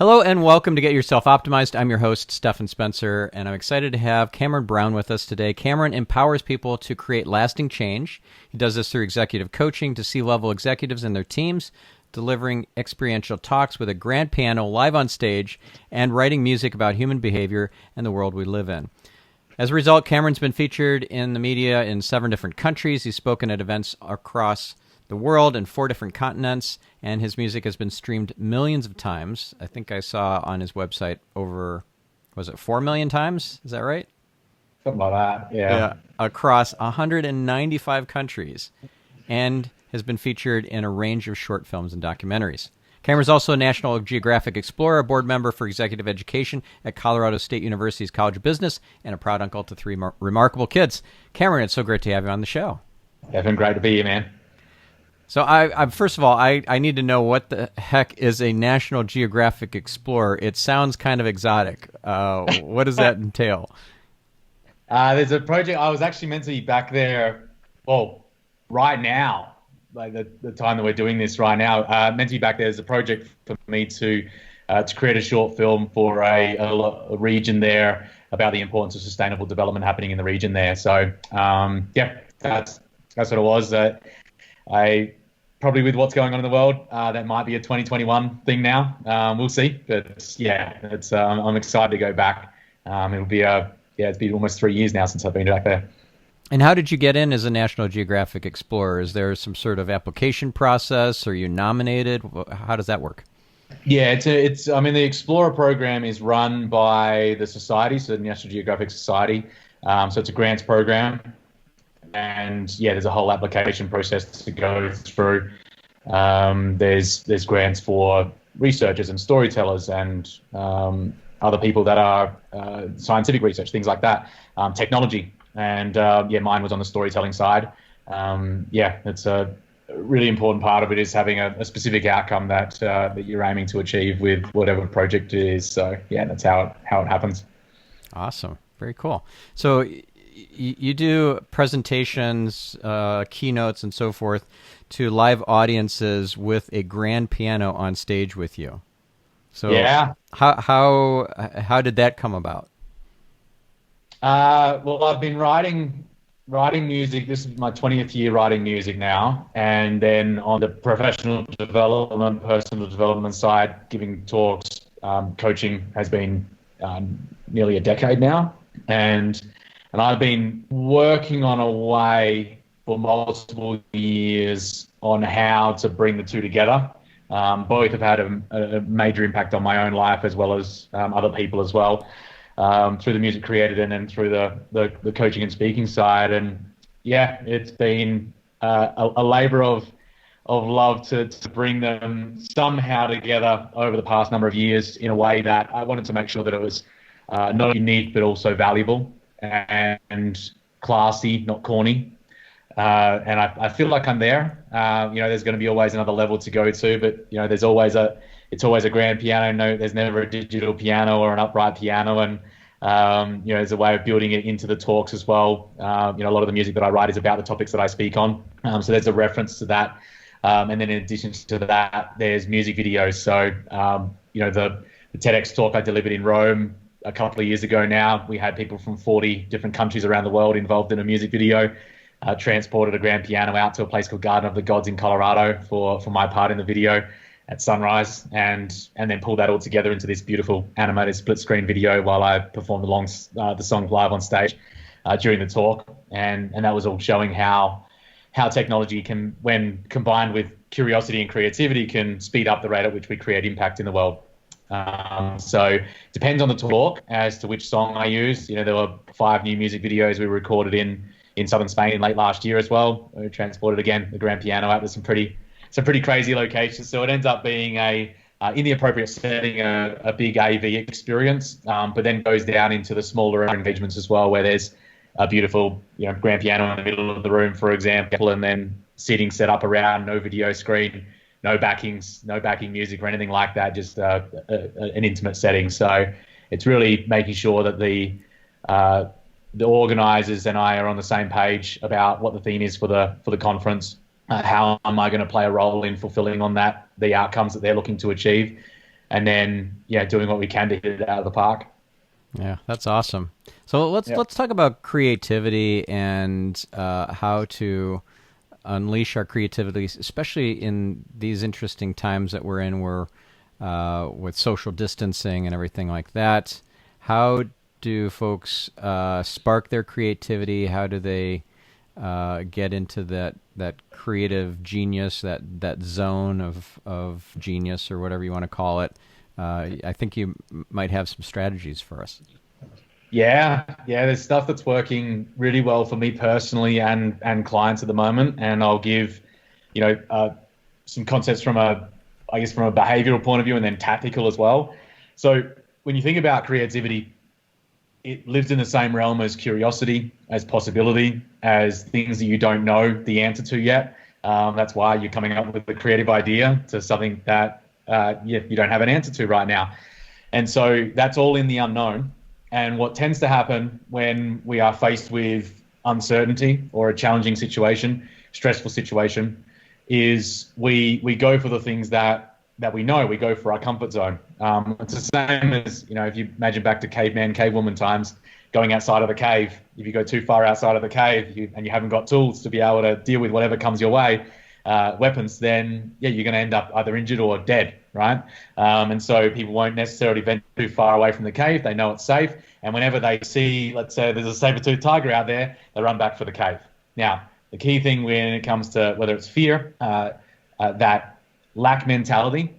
Hello and welcome to Get Yourself Optimized. I'm your host, Stefan Spencer, and I'm excited to have Cameron Brown with us today. Cameron empowers people to create lasting change. He does this through executive coaching to C-level executives and their teams, delivering experiential talks with a grand piano live on stage, and writing music about human behavior and the world we live in. As a result, Cameron's been featured in the media in 7 different countries. He's spoken at events across the world in 4 different continents, and his music has been streamed millions of times. I think I saw on his website over, was it 4 million times? Is that right? Something like that, yeah. Across 195 countries, and has been featured in a range of short films and documentaries. Cameron's also a National Geographic Explorer, a board member for executive education at Colorado State University's College of Business, and a proud uncle to 3 remarkable kids. Cameron, it's so great to have you on the show. Yeah, been great to be here, man. So I first of all, I need to know what the heck is a National Geographic Explorer. It sounds kind of exotic. What does that entail? There's a project. I was actually meant to be back there, well, right now, like the time that we're doing this right now, meant to be back there. There's a project for me to create a short film for a region there about the importance of sustainable development happening in the region there. So, yeah, that's what it was. I probably with what's going on in the world, that might be a 2021 thing now. We'll see, but yeah, I'm excited to go back. It'll be it's been almost 3 years now since I've been back there. And how did you get in as a National Geographic Explorer? Is there some sort of application process? Are you nominated? How does that work? Yeah, the Explorer program is run by the society, so the National Geographic Society. So it's a grants program. And yeah, there's a whole application process to go through. There's grants for researchers and storytellers and other people that are scientific research, things like that, technology. And mine was on the storytelling side. It's a really important part of it is having a specific outcome that you're aiming to achieve with whatever project it is. So yeah, that's how it happens. Awesome, very cool. So you do presentations, keynotes, and so forth to live audiences with a grand piano on stage with you. So yeah, how did that come about? Well, I've been writing music. This is my 20th year writing music now, and then on the professional development, personal development side, giving talks, coaching has been nearly a decade now, and I've been working on a way for multiple years on how to bring the two together. Both have had a major impact on my own life as well as other people as well, through the music created and then through the coaching and speaking side. And yeah, it's been a labor of love to bring them somehow together over the past number of years in a way that I wanted to make sure that it was not unique but also valuable and classy, not corny. And I feel like I'm there. There's going to be always another level to go to, but it's always a grand piano note. There's never a digital piano or an upright piano, and there's a way of building it into the talks as well. A lot of the music that I write is about the topics that I speak on, so there's a reference to that. And then in addition to that, there's music videos. So the TEDx talk I delivered in Rome a couple of years ago now, we had people from 40 different countries around the world involved in a music video. Transported a grand piano out to a place called Garden of the Gods in Colorado for my part in the video at sunrise, and then pulled that all together into this beautiful animated split screen video while I performed the song live on stage during the talk, and that was all showing how technology can, when combined with curiosity and creativity, can speed up the rate at which we create impact in the world. So depends on the talk as to which song I use. There were 5 new music videos we recorded in southern Spain in late last year as well. We transported again the grand piano out to some pretty crazy locations. So it ends up being in the appropriate setting, a big AV experience, but then goes down into the smaller engagements as well, where there's a beautiful grand piano in the middle of the room, for example, and then seating set up around, no video screen, no backing music or anything like that, just an intimate setting. So it's really making sure that the organizers and I are on the same page about what the theme is for the conference. How am I going to play a role in fulfilling on that, the outcomes that they're looking to achieve? and then yeah, doing what we can to hit it out of the park. Yeah, that's awesome. So Yeah. let's talk about creativity and how to unleash our creativity, especially in these interesting times that we're in, where with social distancing and everything like that. How do folks spark their creativity? How do they get into that creative genius, that zone of genius, or whatever you want to call it? I think you might have some strategies for us. Yeah, yeah, there's stuff that's working really well for me personally and clients at the moment, and I'll give, some concepts from I guess from a behavioral point of view, and then tactical as well. So when you think about creativity, it lives in the same realm as curiosity, as possibility, as things that you don't know the answer to yet. That's why you're coming up with a creative idea to something that you don't have an answer to right now. And so that's all in the unknown. And what tends to happen when we are faced with uncertainty or a challenging situation, stressful situation, is we go for the things that we know. We go for our comfort zone. It's the same as, if you imagine back to caveman, cavewoman times, going outside of the cave. If you go too far outside of the cave and you haven't got tools to be able to deal with whatever comes your way, weapons, then yeah, you're going to end up either injured or dead, right? And so people won't necessarily venture too far away from the cave. They know it's safe. And whenever they see, let's say there's a saber-toothed tiger out there, they run back for the cave. Now, the key thing when it comes to whether it's fear, that lack mentality,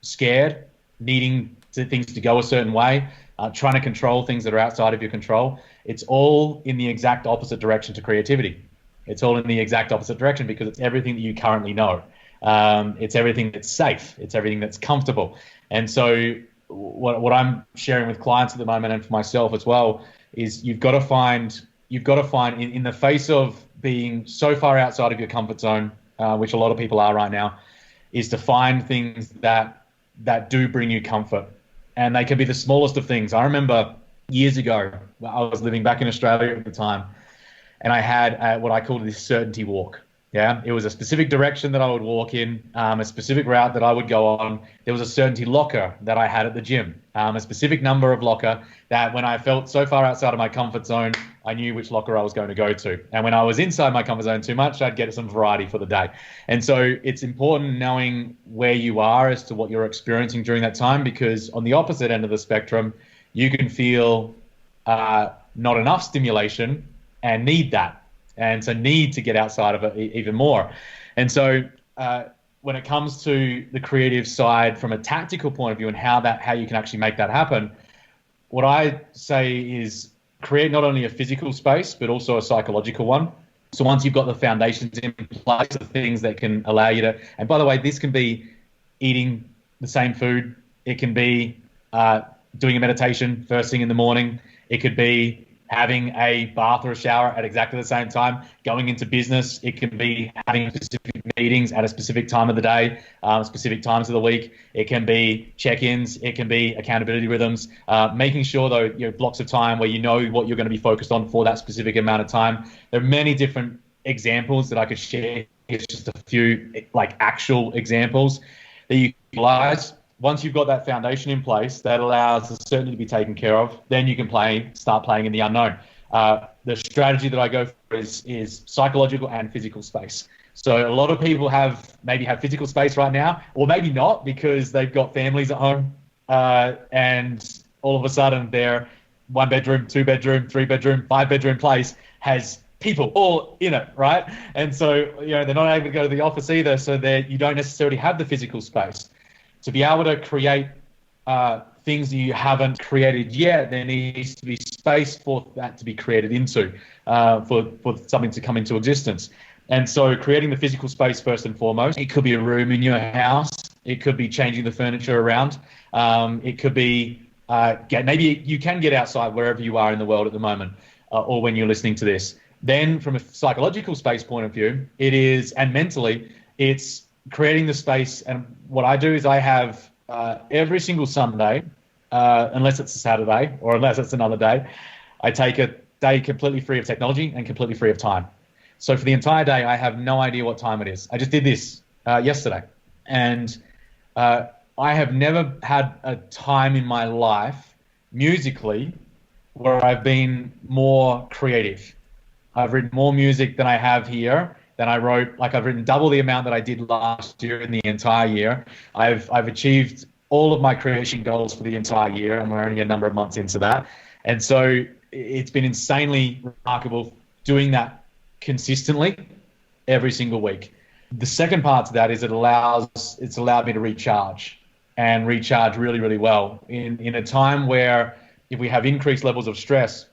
scared, needing things to go a certain way, trying to control things that are outside of your control, it's all in the exact opposite direction to creativity. It's all in the exact opposite direction because it's everything that you currently know. It's everything that's safe. It's everything that's comfortable. And so what I'm sharing with clients at the moment and for myself as well is you've got to find in the face of being so far outside of your comfort zone, which a lot of people are right now, is to find things that do bring you comfort. And they can be the smallest of things. I remember years ago, I was living back in Australia at the time, and I had what I called this certainty walk. Yeah, it was a specific direction that I would walk in, a specific route that I would go on. There was a certainty locker that I had at the gym, a specific number of locker that when I felt so far outside of my comfort zone, I knew which locker I was going to go to. And when I was inside my comfort zone too much, I'd get some variety for the day. And so it's important knowing where you are as to what you're experiencing during that time, because on the opposite end of the spectrum, you can feel not enough stimulation and need that. And so need to get outside of it even more. And so when it comes to the creative side from a tactical point of view and how you can actually make that happen, what I say is create not only a physical space, but also a psychological one. So once you've got the foundations in place, the things that can allow you to, and by the way, this can be eating the same food. It can be doing a meditation first thing in the morning. It could be having a bath or a shower at exactly the same time, going into business. It can be having specific meetings at a specific time of the day, specific times of the week. It can be check-ins. It can be accountability rhythms, making sure, though, blocks of time where you know what you're going to be focused on for that specific amount of time. There are many different examples that I could share. It's just a few actual examples that you can utilize. Once you've got that foundation in place that allows the certainty to be taken care of, then you can start playing in the unknown. The strategy that I go for is psychological and physical space. So a lot of people maybe have physical space right now, or maybe not, because they've got families at home, and all of a sudden their 1 bedroom, 2 bedroom, 3 bedroom, 5 bedroom place has people all in it, right? And so they're not able to go to the office either, so you don't necessarily have the physical space. To be able to create things that you haven't created yet, there needs to be space for that to be created into, for something to come into existence. And so creating the physical space first and foremost. It could be a room in your house. It could be changing the furniture around. It could be maybe you can get outside wherever you are in the world at the moment, or when you're listening to this. Then from a psychological space point of view, and mentally, it's creating the space. And what I do is I have every single Sunday, unless it's a Saturday or unless it's another day, I take a day completely free of technology and completely free of time. So for the entire day, I have no idea what time it is. I just did this yesterday. And I have never had a time in my life musically where I've been more creative. I've written more music than I have here than I wrote. Like I've written double the amount that I did last year in the entire year. I've achieved all of my creation goals for the entire year, and we're only a number of months into that. And so it's been insanely remarkable doing that consistently every single week. The second part to that is it's allowed me to recharge and recharge really, really well in a time where if we have increased levels of stress,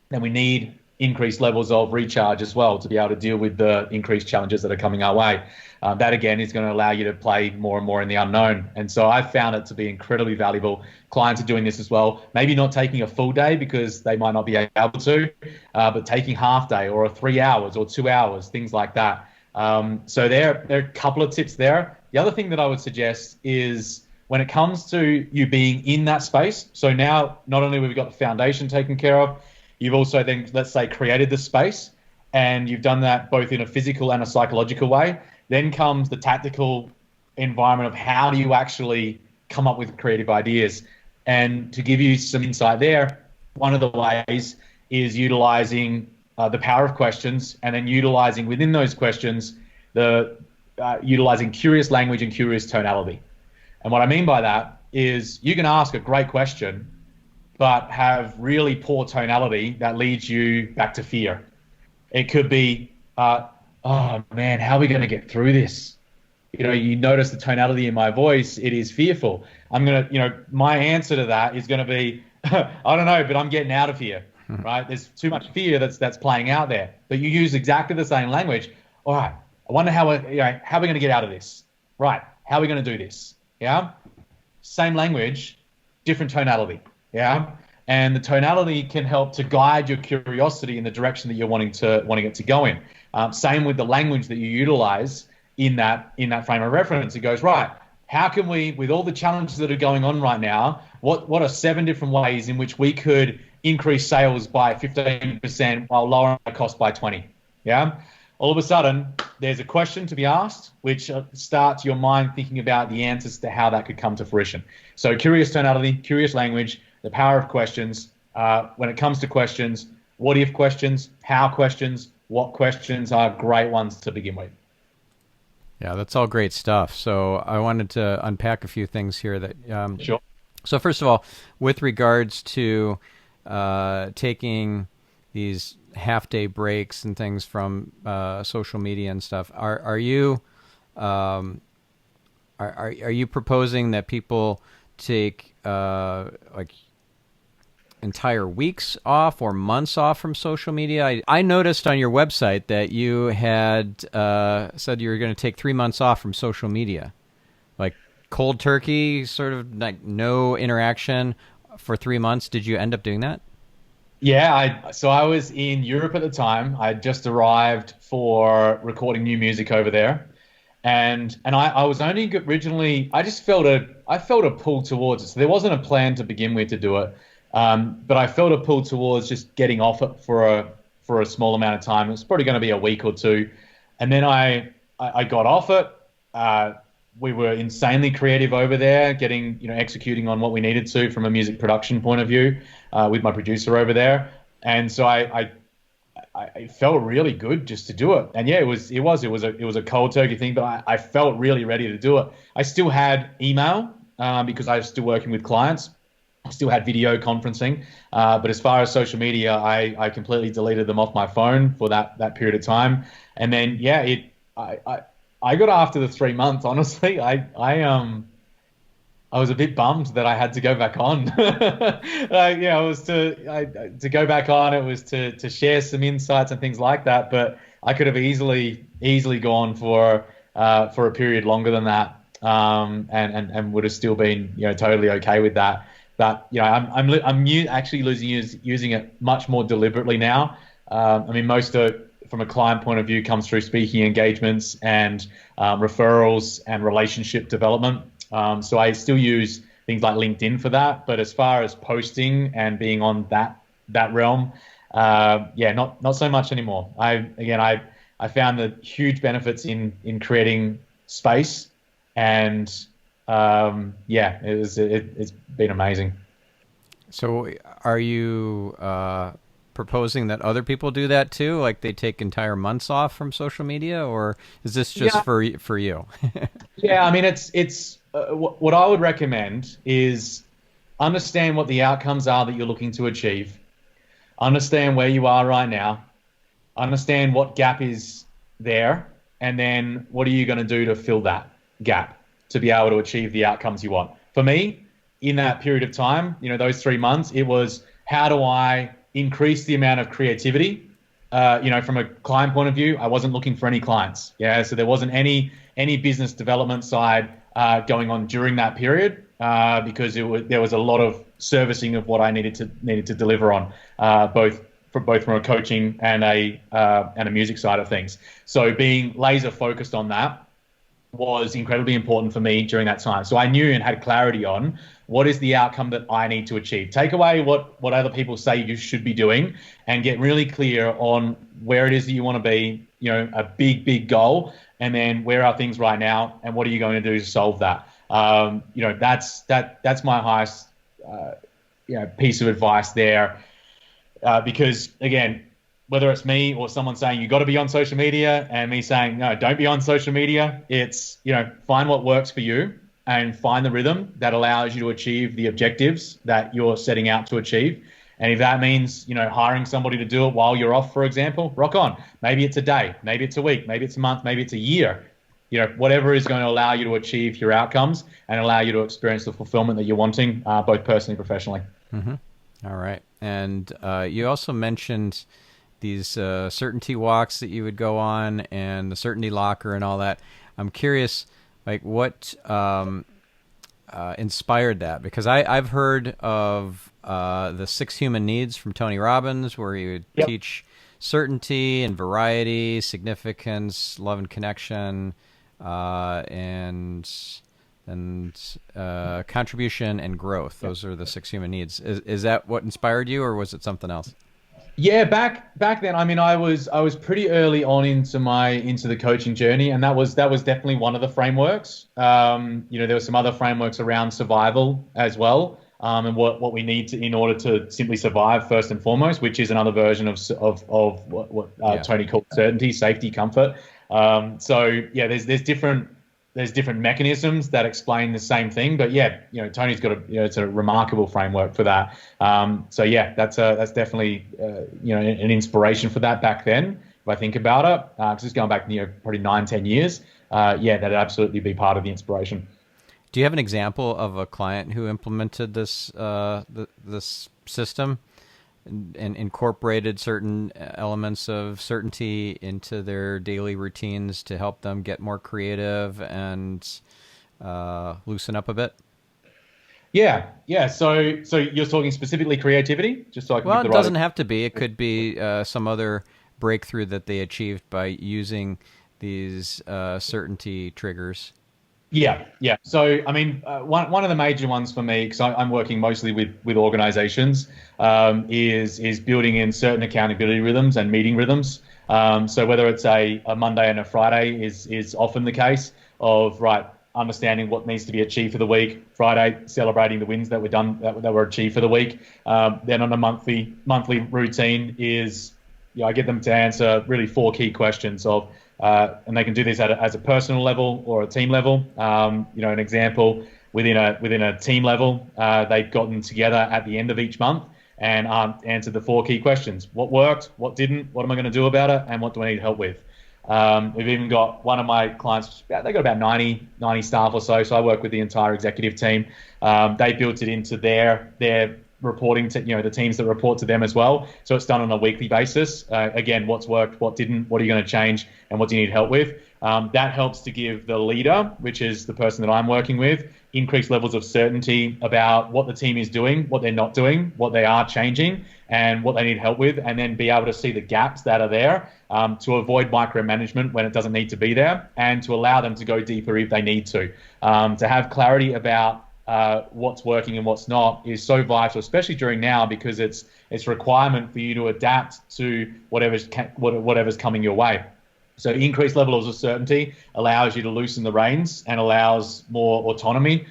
then we need increased levels of recharge as well to be able to deal with the increased challenges that are coming our way. That again is going to allow you to play more and more in the unknown. And so I've found it to be incredibly valuable. Clients are doing this as well. Maybe not taking a full day because they might not be able to, but taking half day or 3 hours or 2 hours, things like that. So there are a couple of tips there. The other thing that I would suggest is when it comes to you being in that space. So now not only have we got the foundation taken care of, you've also then, let's say, created the space, and you've done that both in a physical and a psychological way. Then comes the tactical environment of how do you actually come up with creative ideas. And to give you some insight there, one of the ways is utilizing the power of questions, and then utilizing within those questions the utilizing curious language and curious tonality. And what I mean by that is you can ask a great question, but have really poor tonality that leads you back to fear. It could be, oh man, how are we going to get through this? You notice the tonality in my voice, it is fearful. My answer to that is going to be, I don't know, but I'm getting out of here, right? There's too much fear that's playing out there. But you use exactly the same language. All right, I wonder how how are we going to get out of this? Right, how are we going to do this? Yeah, same language, different tonality. Yeah, and the tonality can help to guide your curiosity in the direction that you're wanting it to go in. Same with the language that you utilize in that frame of reference. It goes, right, how can we, with all the challenges that are going on right now, what are 7 different ways in which we could increase sales by 15% while lowering the cost by 20? Yeah. All of a sudden, there's a question to be asked, which starts your mind thinking about the answers to how that could come to fruition. So curious tonality, curious language, the power of questions. When it comes to questions, what if questions, how questions, what questions are great ones to begin with. Yeah, that's all great stuff. So I wanted to unpack a few things here that. Sure. So first of all, with regards to taking these half-day breaks and things from social media and stuff, are you are you proposing that people take like entire weeks off or months off from social media? I noticed on your website that you had said you were going to take 3 months off from social media, like cold turkey, sort of like no interaction for 3 months. Did you end up doing that? Yeah, so I was in Europe at the time. I just arrived for recording new music over there, and I was only originally, I felt a pull towards it. So there wasn't a plan to begin with to do it, but I felt a pull towards just getting off it for a small amount of time. It's probably going to be a week or two, and then I got off it. We were insanely creative over there, executing on what we needed to from a music production point of view, with my producer over there. And so I felt really good just to do it. And yeah, it was a cold turkey thing, but I felt really ready to do it. I still had email, because I was still working with clients. I still had video conferencing, but as far as social media, I completely deleted them off my phone for that period of time. And then yeah, I got after the 3 months. Honestly, I was a bit bummed that I had to go back on. It was to go back on. It was to share some insights and things like that. But I could have easily gone for a period longer than that, and would have still been totally okay with that. But actually using it much more deliberately now. I mean, most of from a client point of view comes through speaking engagements and referrals and relationship development. So I still use things like LinkedIn for that. But as far as posting and being on that realm, not so much anymore. I found the huge benefits in creating space and Yeah, it's been amazing. So, are you proposing that other people do that too? Like they take entire months off from social media, or is this just Yeah, for you? yeah. I mean, what I would recommend is understand what the outcomes are that you're looking to achieve. Understand where you are right now. Understand what gap is there, and then what are you going to do to fill that gap to be able to achieve the outcomes you want. For me, in that period of time, those 3 months, it was how do I increase the amount of creativity. From a client point of view, I wasn't looking for any clients. Yeah, so there wasn't any business development side going on during that period because there was a lot of servicing of what I needed to deliver on, both from a coaching and a music side of things. So being laser focused on that was incredibly important for me during that time. So I knew and had clarity on what is the outcome that I need to achieve. Take away what other people say you should be doing and get really clear on where it is that you want to be, a big goal, and then where are things right now and what are you going to do to solve that? That's my highest piece of advice there. Because again, whether it's me or someone saying you got to be on social media and me saying no, don't be on social media, it's find what works for you and find the rhythm that allows you to achieve the objectives that you're setting out to achieve. And if that means hiring somebody to do it while you're off, for example, rock on. Maybe it's a day, maybe it's a week, maybe it's a month, maybe it's a year. Whatever is going to allow you to achieve your outcomes and allow you to experience the fulfillment that you're wanting, both personally and professionally. Mm-hmm. All right. And you also mentioned these certainty walks that you would go on and the certainty locker and all that. I'm curious, like what inspired that? Because I've heard of the 6 Human Needs from Tony Robbins, where he would Yep. teach certainty and variety, significance, love and connection, and contribution and growth. Those are the 6 Human Needs. Is that what inspired you, or was it something else? Yeah, back then, I mean, I was pretty early on into the coaching journey, and that was definitely one of the frameworks. There were some other frameworks around survival as well, and what we need in order to simply survive first and foremost, which is another version of what Yeah. Tony called certainty, safety, comfort. So yeah, there's different mechanisms that explain the same thing, but yeah, Tony's got it's a remarkable framework for that. So yeah, that's definitely an inspiration for that back then. If I think about it, because it's going back probably 9-10 years, yeah, that'd absolutely be part of the inspiration. Do you have an example of a client who implemented this system and incorporated certain elements of certainty into their daily routines to help them get more creative and loosen up a bit? Yeah. So you're talking specifically creativity, just so I can Well, give the it right. doesn't have to be. It could be some other breakthrough that they achieved by using these certainty triggers. Yeah. So, I mean, one of the major ones for me, because I'm working mostly with organizations, is building in certain accountability rhythms and meeting rhythms. So whether it's a Monday and a Friday is often the case of, right, understanding what needs to be achieved for the week. Friday, celebrating the wins that were done that were achieved for the week. Then on a monthly routine is, I get them to answer really 4 key questions of. And they can do this as a personal level or a team level. An example within a team level, they've gotten together at the end of each month and answered the 4 key questions: what worked, what didn't, what am I going to do about it, and what do I need help with. We've even got one of my clients, they got about 90 staff or so. So I work with the entire executive team. They built it into their reporting to the teams that report to them as well. So it's done on a weekly basis. Again, what's worked, what didn't, what are you going to change, and what do you need help with? That helps to give the leader, which is the person that I'm working with, increased levels of certainty about what the team is doing, what they're not doing, what they are changing, and what they need help with, and then be able to see the gaps that are there, to avoid micromanagement when it doesn't need to be there, and to allow them to go deeper if they need to have clarity about what's working and what's not is so vital, especially during now, because it's a requirement for you to adapt to whatever's coming your way. So increased levels of certainty allows you to loosen the reins and allows more autonomy,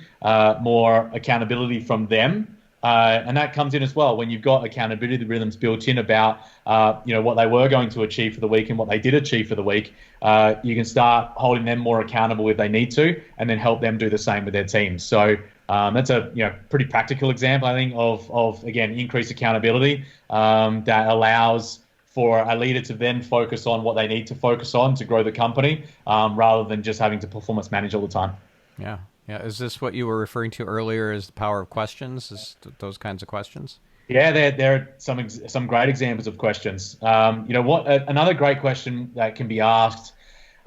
more accountability from them. And that comes in as well when you've got accountability rhythms built in about what they were going to achieve for the week and what they did achieve for the week. You can start holding them more accountable if they need to, and then help them do the same with their teams. So that's a pretty practical example, I think, of again, increased accountability that allows for a leader to then focus on what they need to focus on to grow the company, rather than just having to performance manage all the time. Yeah. Yeah. Is this what you were referring to earlier as the power of questions? Those kinds of questions? Yeah, there are some great examples of questions. Another great question that can be asked.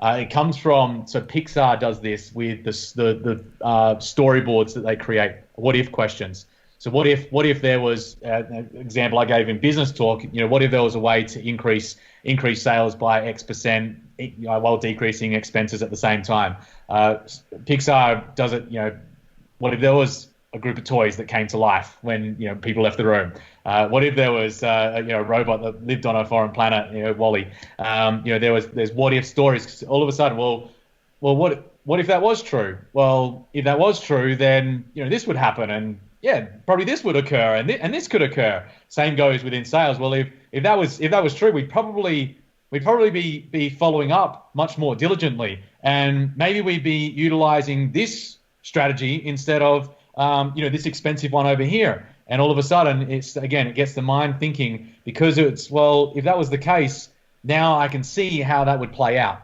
It comes from, so Pixar does this with the storyboards that they create. What if questions? So what if there was an example I gave in business talk? What if there was a way to increase sales by X percent, while decreasing expenses at the same time? Pixar does it. What if there was a group of toys that came to life when people left the room? What if there was a robot that lived on a foreign planet, Wally? There's what if stories. All of a sudden, well, what if that was true? Well, if that was true, then this would happen, and yeah, probably this would occur, and this could occur. Same goes within sales. Well, if that was true, we'd probably be following up much more diligently, and maybe we'd be utilizing this strategy instead of this expensive one over here. And all of a sudden, it gets the mind thinking, because well, if that was the case, now I can see how that would play out.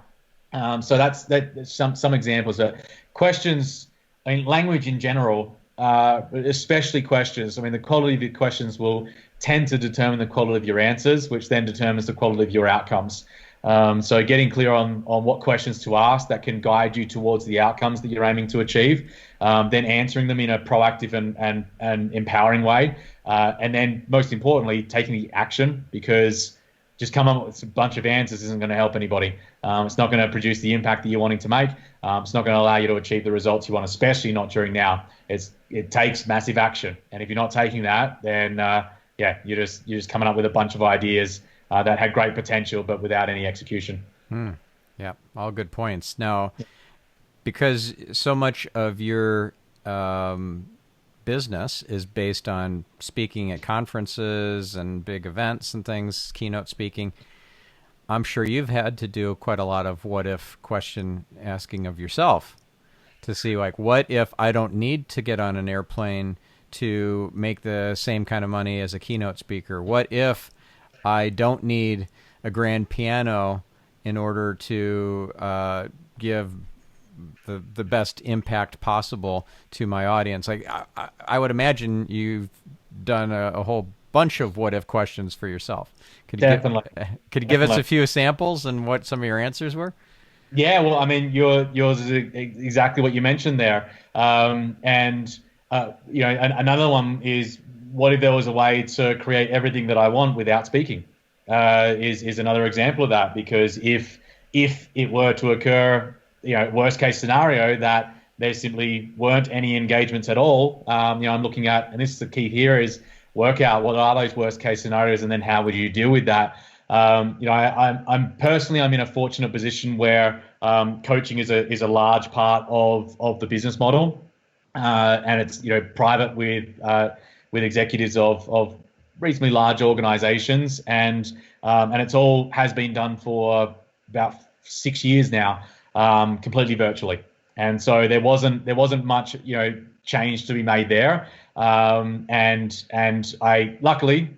So that's some examples of questions. I mean, language in general, especially questions. I mean, the quality of your questions will tend to determine the quality of your answers, which then determines the quality of your outcomes. So getting clear on what questions to ask that can guide you towards the outcomes that you're aiming to achieve, then answering them in a proactive and empowering way, and then most importantly, taking the action, because just coming up with a bunch of answers isn't going to help anybody. It's not going to produce the impact that you're wanting to make. It's not going to allow you to achieve the results you want, especially not during now. It takes massive action, and if you're not taking that, then you're just coming up with a bunch of ideas that had great potential, but without any execution. Yeah, all good points. Now, because so much of your business is based on speaking at conferences and big events and things, keynote speaking, I'm sure you've had to do quite a lot of what if question asking of yourself to see, like, what if I don't need to get on an airplane to make the same kind of money as a keynote speaker? What if I don't need a grand piano in order to give the best impact possible to my audience? Like, I would imagine you've done a whole bunch of what if questions for yourself. Could you give us a few samples and what some of your answers were? Yeah, well, I mean, yours is exactly what you mentioned there. Another one is, what if there was a way to create everything that I want without speaking? Is another example of that, because if it were to occur, worst case scenario, that there simply weren't any engagements at all, I'm looking at, and this is the key here, is work out what are those worst case scenarios, and then how would you deal with that? I'm personally in a fortunate position where coaching is a large part of the business model, and it's private with executives of reasonably large organizations, and it's all has been done for about 6 years now, completely virtually. And so there wasn't much change to be made there, and I luckily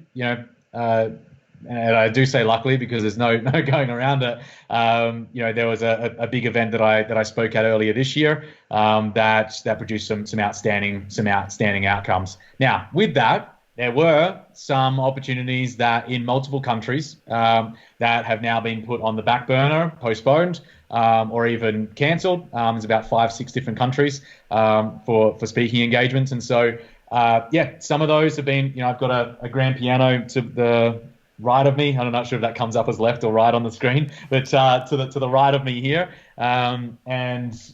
and I do say luckily because there's no going around it. There was a big event that I spoke at earlier this year that produced some outstanding outcomes. Now, with that, there were some opportunities that in multiple countries that have now been put on the back burner, postponed, or even cancelled. There's about 5-6 different countries for speaking engagements, and so some of those have been. I've got a grand piano to the right of me. I'm not sure if that comes up as left or right on the screen, but to the right of me here, and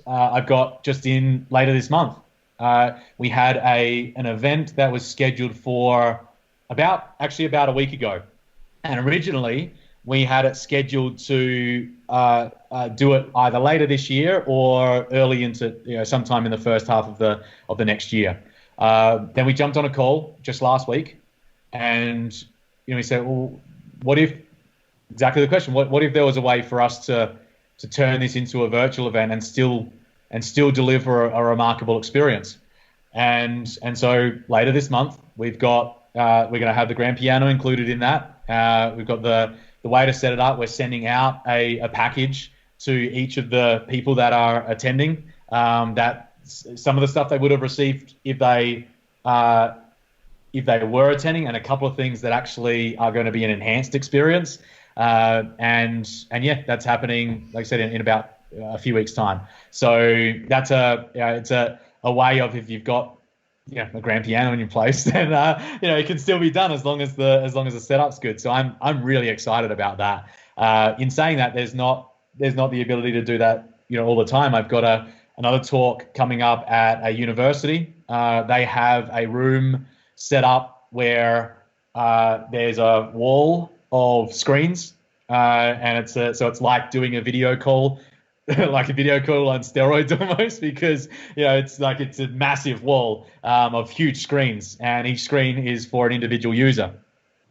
I've got just in later this month. We had an event that was scheduled for about a week ago, and originally we had it scheduled to do it either later this year or early into sometime in the first half of the next year. Then we jumped on a call just last week, and we said, well, what if exactly the question? What if there was a way for us to turn this into a virtual event and still deliver a remarkable experience? And so later this month we're going to have the grand piano included in that. We've got the way to set it up. We're sending out a package to each of the people that are attending. That some of the stuff they would have received if they were attending, and a couple of things that actually are going to be an enhanced experience. And yeah, that's happening, like I said, in about a few weeks' time. So that's it's a way of, if you've got a grand piano in your place, then it can still be done as long as the setup's good. So I'm really excited about that. In saying that, there's not the ability to do that all the time. I've got another talk coming up at a university. They have a room set up where there's a wall of screens, and so it's like doing a video call, like a video call on steroids almost, because it's a massive wall of huge screens, and each screen is for an individual user.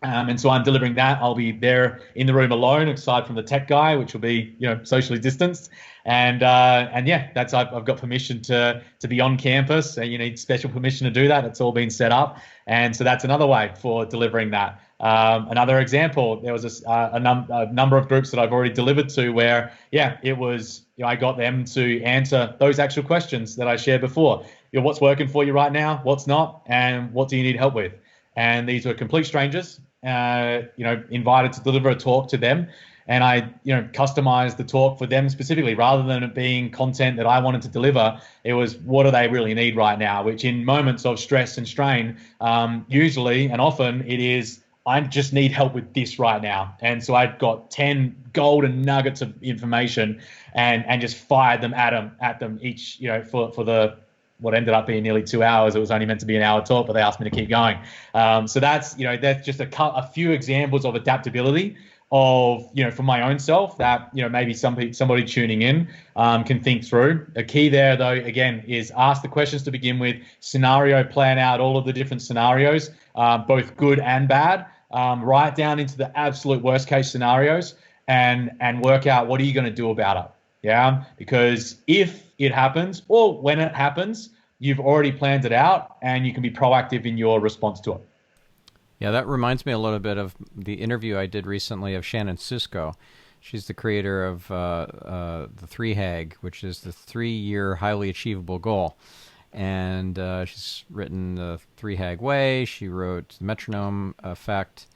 And so I'm delivering that. I'll be there in the room alone, aside from the tech guy, which will be socially distanced. And yeah, I've got permission to be on campus. And you need special permission to do that. It's all been set up, and so that's another way for delivering that. Another example, there was a number of groups that I've already delivered to where, it was, I got them to answer those actual questions that I shared before. What's working for you right now? What's not? And what do you need help with? And these were complete strangers, invited to deliver a talk to them. And I, customized the talk for them specifically, rather than it being content that I wanted to deliver. It was, what do they really need right now? Which in moments of stress and strain, usually and often it is, I just need help with this right now. And so I got 10 golden nuggets of information and just fired them at them each, for the what ended up being nearly 2 hours. It was only meant to be an hour talk, but they asked me to keep going. So that's just a few examples of adaptability of, for my own self that, maybe somebody tuning in can think through. A key there, though, again, is ask the questions to begin with, scenario plan out all of the different scenarios, both good and bad, right down into the absolute worst case scenarios, and work out, what are you going to do about it? Yeah, because if it happens, or when it happens, you've already planned it out and you can be proactive in your response to it. Yeah, that reminds me a little bit of the interview I did recently of Shannon Susko. She's the creator of the 3HAG, which is the 3-year highly achievable goal. And she's written the 3HAG Way. She wrote the Metronome Effect.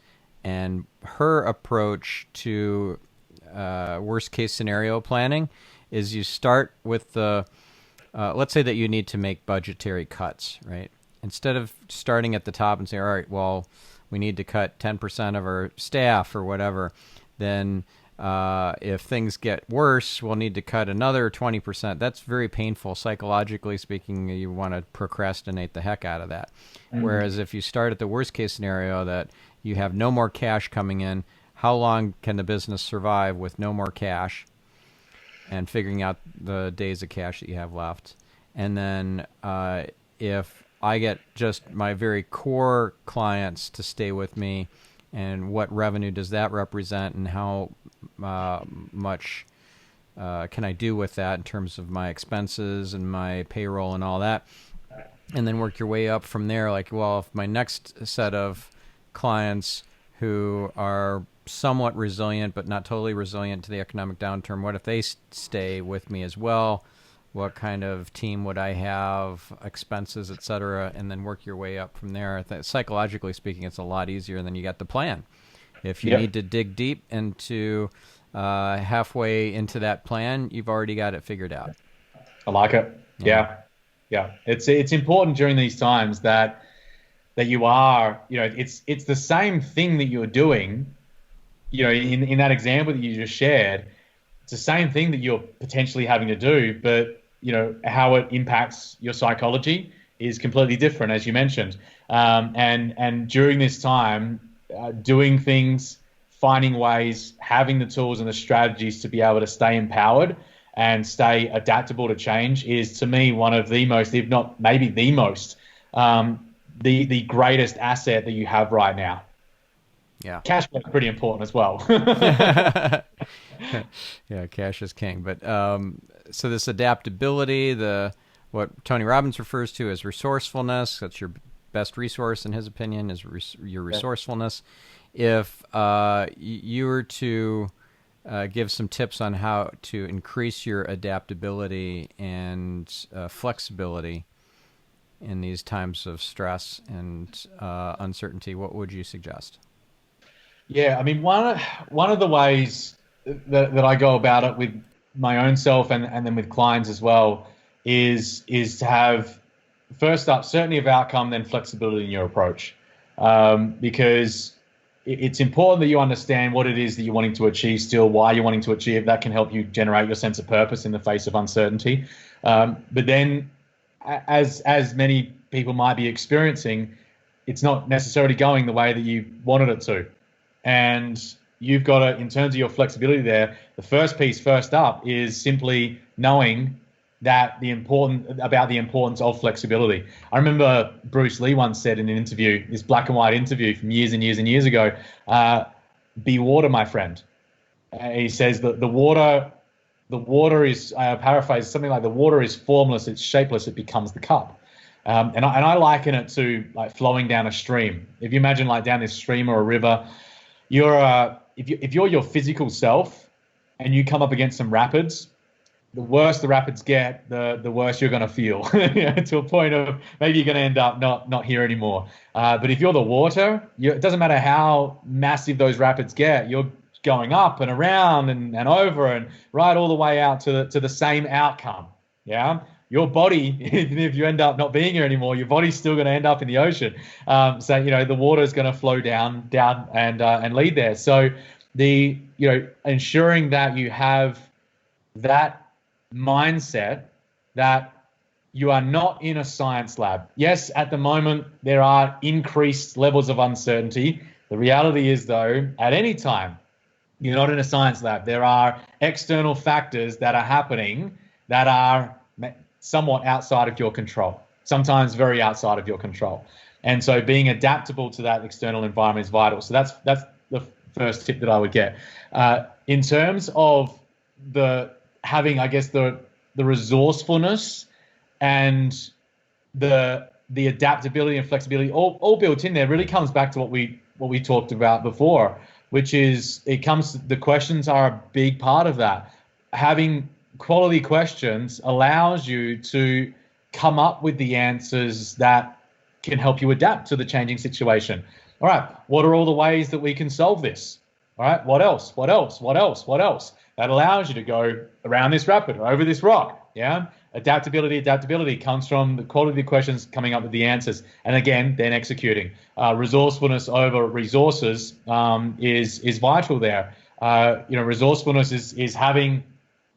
And her approach to worst case scenario planning is you start with the, let's say that you need to make budgetary cuts, right? Instead of starting at the top and say, all right, well, we need to cut 10% of our staff or whatever, then if things get worse, we'll need to cut another 20%. That's very painful. Psychologically speaking, you want to procrastinate the heck out of that. Mm-hmm. Whereas if you start at the worst case scenario that you have no more cash coming in, how long can the business survive with no more cash, and figuring out the days of cash that you have left. And then if I get just my very core clients to stay with me, and what revenue does that represent, and how much can I do with that in terms of my expenses and my payroll and all that, and then work your way up from there. Like, well, if my next set of clients who are somewhat resilient but not totally resilient to the economic downturn, what if they stay with me as well? What kind of team would I have, expenses, et cetera, and then work your way up from there. Psychologically speaking, it's a lot easier, and then you got the plan. If you need to dig deep into halfway into that plan, you've already got it figured out. I like it. Yeah. It's important during these times that you are, it's the same thing that you're doing, in that example that you just shared. It's the same thing that you're potentially having to do, but how it impacts your psychology is completely different, as you mentioned. And during this time, doing things finding ways, having the tools and the strategies to be able to stay empowered and stay adaptable to change is, to me, one of the most, if not maybe the most, the greatest asset that you have right now. Yeah. Cash flow is pretty important as well. Yeah, cash is king. But so this adaptability, the what Tony Robbins refers to as resourcefulness, that's your best resource in his opinion, is your resourcefulness. If you were to give some tips on how to increase your adaptability and flexibility in these times of stress and uncertainty, what would you suggest? Yeah, I mean, one of the ways that I go about it with my own self and then with clients as well is to have, first up, certainty of outcome, then flexibility in your approach, because it's important that you understand what it is that you're wanting to achieve still, why you're wanting to achieve. That can help you generate your sense of purpose in the face of uncertainty. But then, as many people might be experiencing, it's not necessarily going the way that you wanted it to. And you've got to, in terms of your flexibility there, the first piece first up is simply knowing that the importance of flexibility. I remember Bruce Lee once said in an interview, this black and white interview from years and years and years ago, be water, my friend. He says that the water is, paraphrase, something like the water is formless, it's shapeless, it becomes the cup. And I liken it to like flowing down a stream. If you imagine like down this stream or a river, if you're your physical self and you come up against some rapids, the worse the rapids get, the worse you're going to feel, to a point of maybe you're going to end up not here anymore. But if you're the water, it doesn't matter how massive those rapids get, you're going up and around and over and right all the way out to the same outcome. Yeah. Your body, even if you end up not being here anymore, your body's still going to end up in the ocean. So the water is going to flow down and lead there. So ensuring that you have that mindset that you are not in a science lab. Yes, at the moment there are increased levels of uncertainty. The reality is, though, at any time you're not in a science lab. There are external factors that are happening that are somewhat outside of your control, sometimes very outside of your control. And so being adaptable to that external environment is vital. So that's the first tip that I would get. In terms of having, I guess, the resourcefulness and the adaptability and flexibility all built in there really comes back to what we talked about before, which is the questions are a big part of that. Having quality questions allows you to come up with the answers that can help you adapt to the changing situation. All right, what are all the ways that we can solve this? All right, what else? What else? What else? What else? That allows you to go around this rapid or over this rock. Yeah. Adaptability comes from the quality of questions, coming up with the answers, and again, then executing. Resourcefulness over resources is vital there. Resourcefulness is having,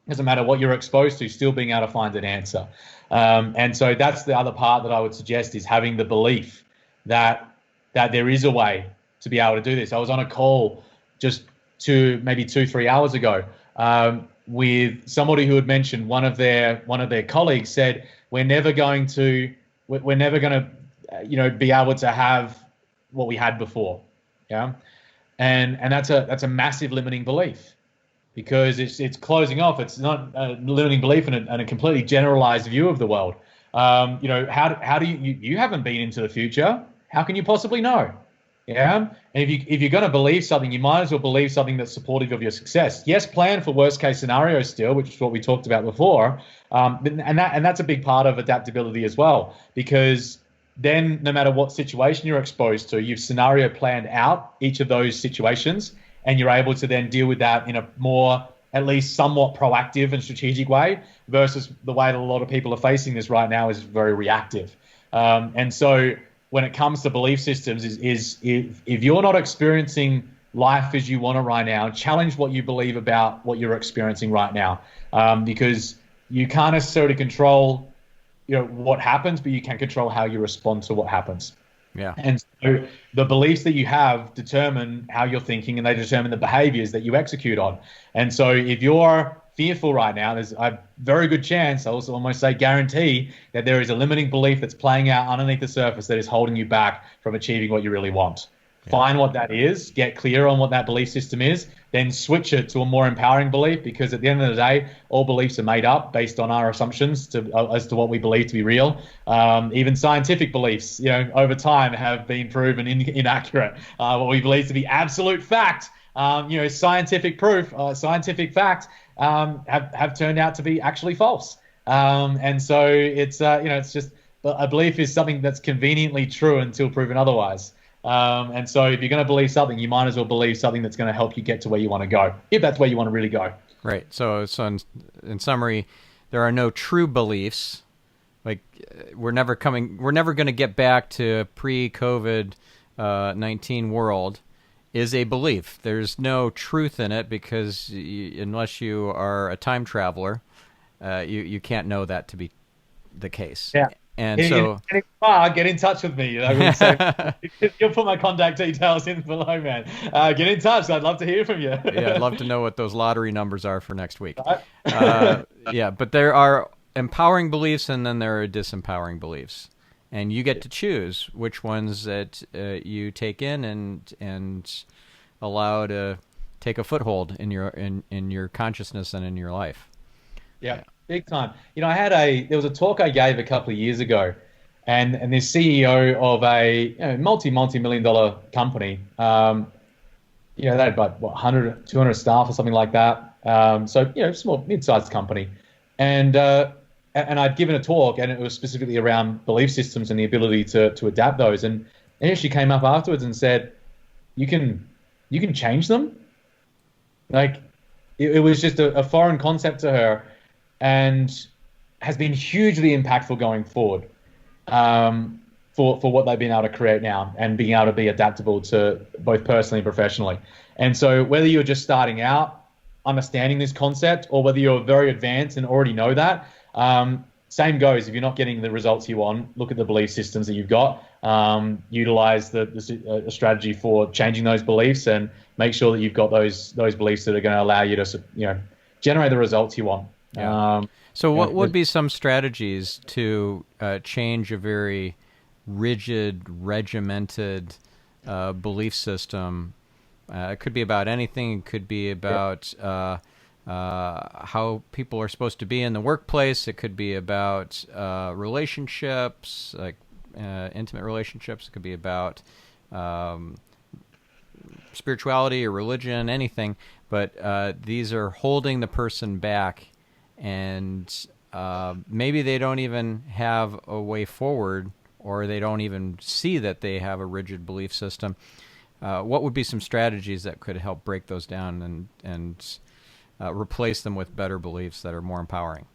doesn't matter what you're exposed to, still being able to find an answer. And so that's the other part that I would suggest, is having the belief that there is a way to be able to do this. I was on a call just maybe 2-3 hours ago with somebody who had mentioned one of their colleagues said, we're never going to be able to have what we had before. Yeah. And that's a massive limiting belief, because it's closing off. It's not a limiting belief and a completely generalized view of the world. How do you haven't been into the future? How can you possibly know? Yeah. And if you're going to believe something, you might as well believe something that's supportive of your success. Yes, plan for worst case scenarios still, which is what we talked about before. And that's a big part of adaptability as well, because then no matter what situation you're exposed to, you've scenario planned out each of those situations, and you're able to then deal with that in a more, at least somewhat proactive and strategic way, versus the way that a lot of people are facing this right now is very reactive. And so when it comes to belief systems, is if you're not experiencing life as you want it right now, challenge what you believe about what you're experiencing right now, because you can't necessarily control what happens, but you can control how you respond to what happens. Yeah. And so the beliefs that you have determine how you're thinking, and they determine the behaviors that you execute on. And so if you're fearful right now, there's a very good chance, I also almost say guarantee, that there is a limiting belief that's playing out underneath the surface that is holding you back from achieving what you really want. Yeah. Find what that is, get clear on what that belief system is, then switch it to a more empowering belief, because at the end of the day, all beliefs are made up based on our assumptions as to what we believe to be real. Even scientific beliefs, over time have been proven inaccurate. What we believe to be absolute fact, scientific proof, scientific fact, have turned out to be actually false. And so it's just a belief is something that's conveniently true until proven otherwise. And so if you're going to believe something, you might as well believe something that's going to help you get to where you want to go, if that's where you want to really go. Right. So in summary, there are no true beliefs. Like we're never going to get back to pre-COVID-19 world is a belief. There's no truth in it because unless you are a time traveler, you can't know that to be the case. Yeah. And so, get in touch with me. I would say you'll put my contact details in below, man. Get in touch. I'd love to hear from you. Yeah, I'd love to know what those lottery numbers are for next week. Right? Yeah, but there are empowering beliefs and then there are disempowering beliefs, and you get to choose which ones that you take in and allow to take a foothold in your consciousness and in your life. Yeah. Big time. There was a talk I gave a couple of years ago, and this CEO of a multi-million dollar company, they had about 100, 200 staff or something like that. Small, mid-sized company. And I'd given a talk, and it was specifically around belief systems and the ability to adapt those. And she came up afterwards and said, you can change them. Like it was just a foreign concept to her, and has been hugely impactful going forward for what they've been able to create now and being able to be adaptable to both personally and professionally. And so whether you're just starting out understanding this concept or whether you're very advanced and already know that, same goes. If you're not getting the results you want, look at the belief systems that you've got, utilize the strategy for changing those beliefs, and make sure that you've got those beliefs that are going to allow you to generate the results you want. Yeah. So what would be some strategies to change a very rigid, regimented belief system? It could be about anything. It could be about how people are supposed to be in the workplace. It could be about relationships, like intimate relationships. It could be about spirituality or religion, anything. But these are holding the person back, and maybe they don't even have a way forward, or they don't even see that they have a rigid belief system. What would be some strategies that could help break those down and replace them with better beliefs that are more empowering?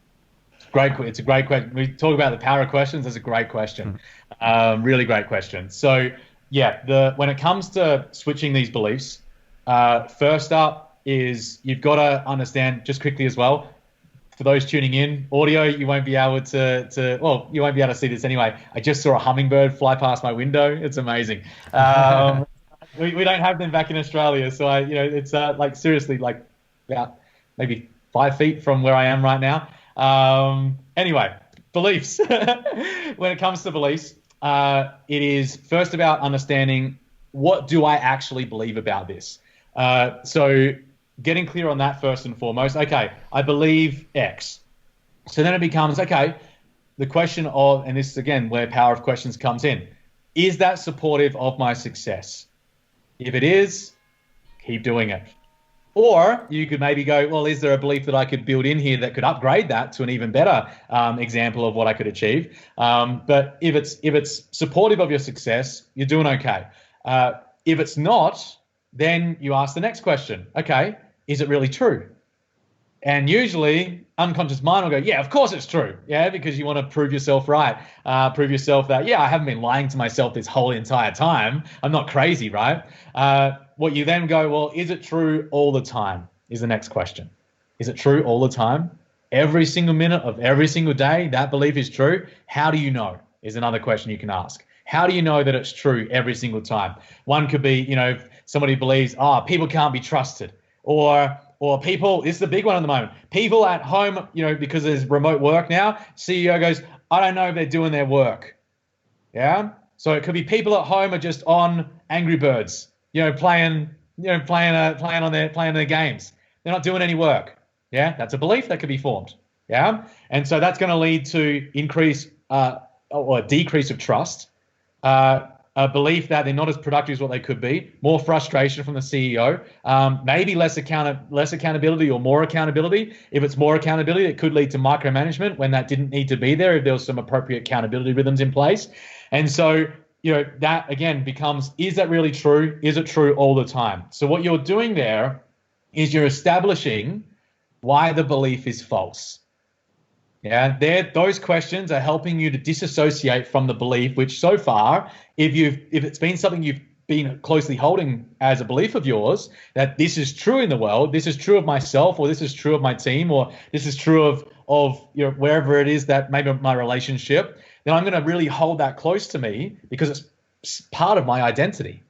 It's a great question. We talk about the power of questions. That's a great question. Really great question. So when it comes to switching these beliefs, first up is you've got to understand, just quickly as well, for those tuning in, audio, you won't be able to you won't be able to see this anyway. I just saw a hummingbird fly past my window. It's amazing. We don't have them back in Australia, so it's like seriously like about maybe 5 feet from where I am right now. Anyway, beliefs. When it comes to beliefs, it is first about understanding, what do I actually believe about this? So getting clear on that first and foremost. Okay, I believe X. So then it becomes, okay, the question of, and this is again where power of questions comes in, is that supportive of my success? If it is, keep doing it. Or you could maybe go, well, is there a belief that I could build in here that could upgrade that to an even better example of what I could achieve? But if it's supportive of your success, you're doing okay. If it's not, then you ask the next question. Okay, is it really true? And usually unconscious mind will go, yeah, of course it's true. Yeah, because you want to prove yourself right. Prove yourself that, yeah, I haven't been lying to myself this whole entire time. I'm not crazy, right? What you then go, well, is it true all the time? Is the next question. Is it true all the time? Every single minute of every single day, that belief is true? How do you know? Is another question you can ask. How do you know that it's true every single time? One could be, somebody believes, people can't be trusted, or people, this is the big one at the moment. People at home, because there's remote work now, CEO goes, I don't know if they're doing their work. Yeah. So it could be people at home are just on Angry Birds, playing on their games. They're not doing any work. Yeah. That's a belief that could be formed. Yeah. And so that's going to lead to increase or a decrease of trust, a belief that they're not as productive as what they could be, more frustration from the CEO, maybe less accountability or more accountability. If it's more accountability, it could lead to micromanagement when that didn't need to be there, if there was some appropriate accountability rhythms in place. And so, that again becomes, is that really true? Is it true all the time? So what you're doing there is you're establishing why the belief is false. Yeah, those questions are helping you to disassociate from the belief, which so far, if it's been something you've been closely holding as a belief of yours, that this is true in the world, this is true of myself, or this is true of my team, or this is true of wherever it is that maybe my relationship, then I'm going to really hold that close to me because it's part of my identity.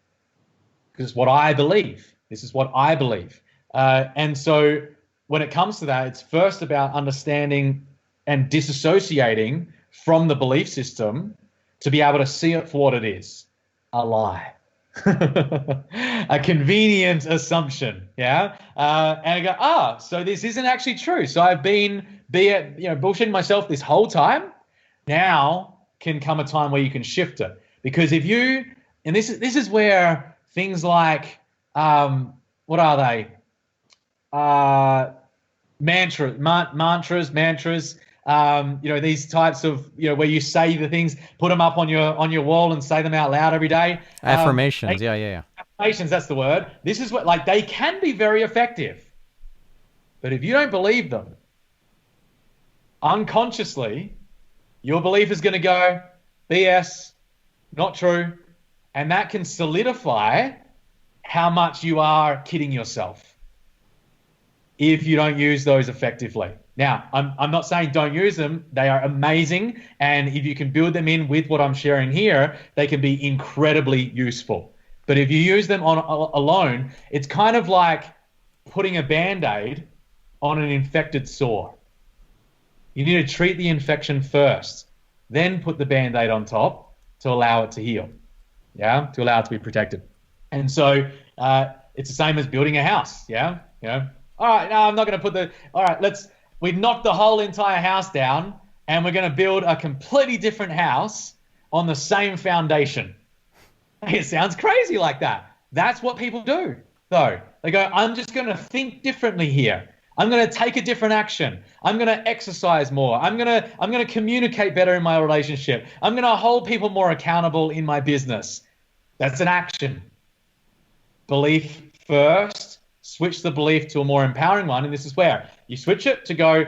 Because it's what I believe. This is what I believe. And so when it comes to that, it's first about understanding and disassociating from the belief system to be able to see it for what it is, a lie, a convenient assumption, yeah? And I go, so this isn't actually true. So I've been bullshitting myself this whole time. Now can come a time where you can shift it. Because if you, and this is where things like, what are they? Mantras, these types of, where you say the things, put them up on your wall and say them out loud every day. Affirmations, yeah. Affirmations, that's the word. This is what, they can be very effective. But if you don't believe them, unconsciously, your belief is going to go, BS, not true. And that can solidify how much you are kidding yourself if you don't use those effectively. Now, I'm not saying don't use them. They are amazing. And if you can build them in with what I'm sharing here, they can be incredibly useful. But if you use them alone, it's kind of like putting a Band-Aid on an infected sore. You need to treat the infection first, then put the Band-Aid on top to allow it to heal, to allow it to be protected. And so it's the same as building a house, all right, no, I'm not going to we knocked the whole entire house down and we're going to build a completely different house on the same foundation. It sounds crazy like that. That's what people do, though. They go, I'm just going to think differently here. I'm going to take a different action. I'm going to exercise more. I'm going to communicate better in my relationship. I'm going to hold people more accountable in my business. That's an action. Belief first, switch the belief to a more empowering one. And this is where you switch it to go,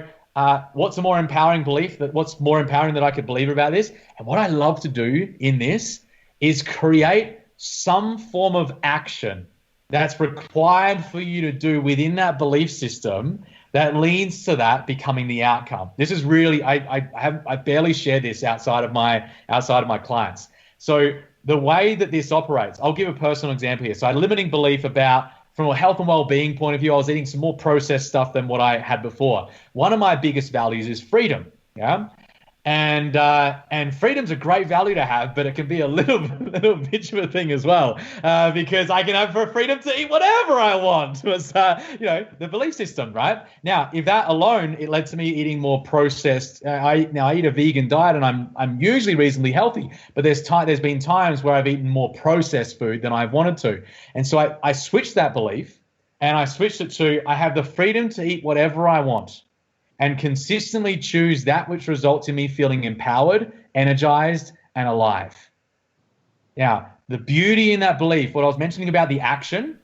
what's a more empowering belief? What's more empowering that I could believe about this? And what I love to do in this is create some form of action that's required for you to do within that belief system that leads to that becoming the outcome. This is really, I barely share this outside of my clients. So the way that this operates, I'll give a personal example here. So I had a limiting belief about, from a health and well-being point of view, I was eating some more processed stuff than what I had before. One of my biggest values is freedom. And freedom's a great value to have, but it can be a little bitch of a thing as well, because I can have freedom to eat whatever I want. Was the belief system, right? Now, if that alone, it led to me eating more processed. I eat a vegan diet, and I'm usually reasonably healthy, but there's been times where I've eaten more processed food than I've wanted to, and so I switched that belief, and I switched it to I have the freedom to eat whatever I want, and consistently choose that which results in me feeling empowered, energized, and alive. Now, the beauty in that belief, what I was mentioning about the action,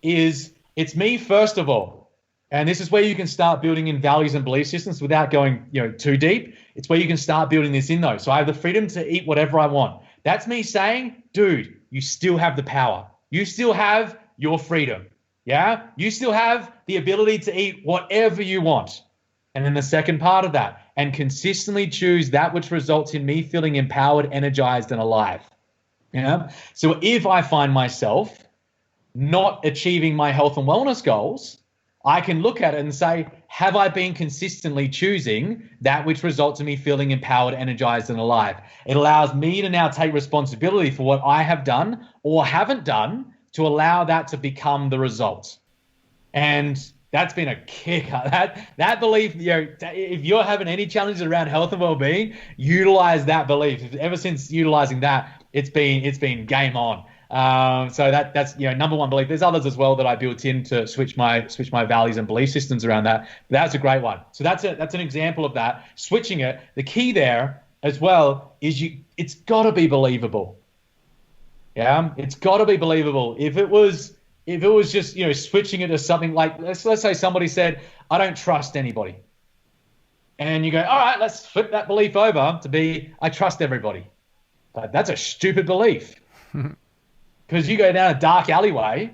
is it's me first of all. And this is where you can start building in values and belief systems without going too deep. It's where you can start building this in those. So I have the freedom to eat whatever I want. That's me saying, dude, you still have the power. You still have your freedom. You still have the ability to eat whatever you want. And then the second part of that, and consistently choose that which results in me feeling empowered, energized, and alive. Yeah. So if I find myself not achieving my health and wellness goals, I can look at it and say, have I been consistently choosing that which results in me feeling empowered, energized, and alive? It allows me to now take responsibility for what I have done or haven't done to allow that to become the result. And that's been a kicker. That belief, if you're having any challenges around health and well-being, utilize that belief. Ever since utilizing that, it's been game on. So that's number one belief. There's others as well that I built in to switch my values and belief systems around that. But that's a great one. So that's an example of that. Switching it. The key there as well is it's got to be believable. Yeah, it's got to be believable. If it was just switching it to something like let's say somebody said, I don't trust anybody, and you go, all right, let's flip that belief over to be, I trust everybody. But that's a stupid belief, because you go down a dark alleyway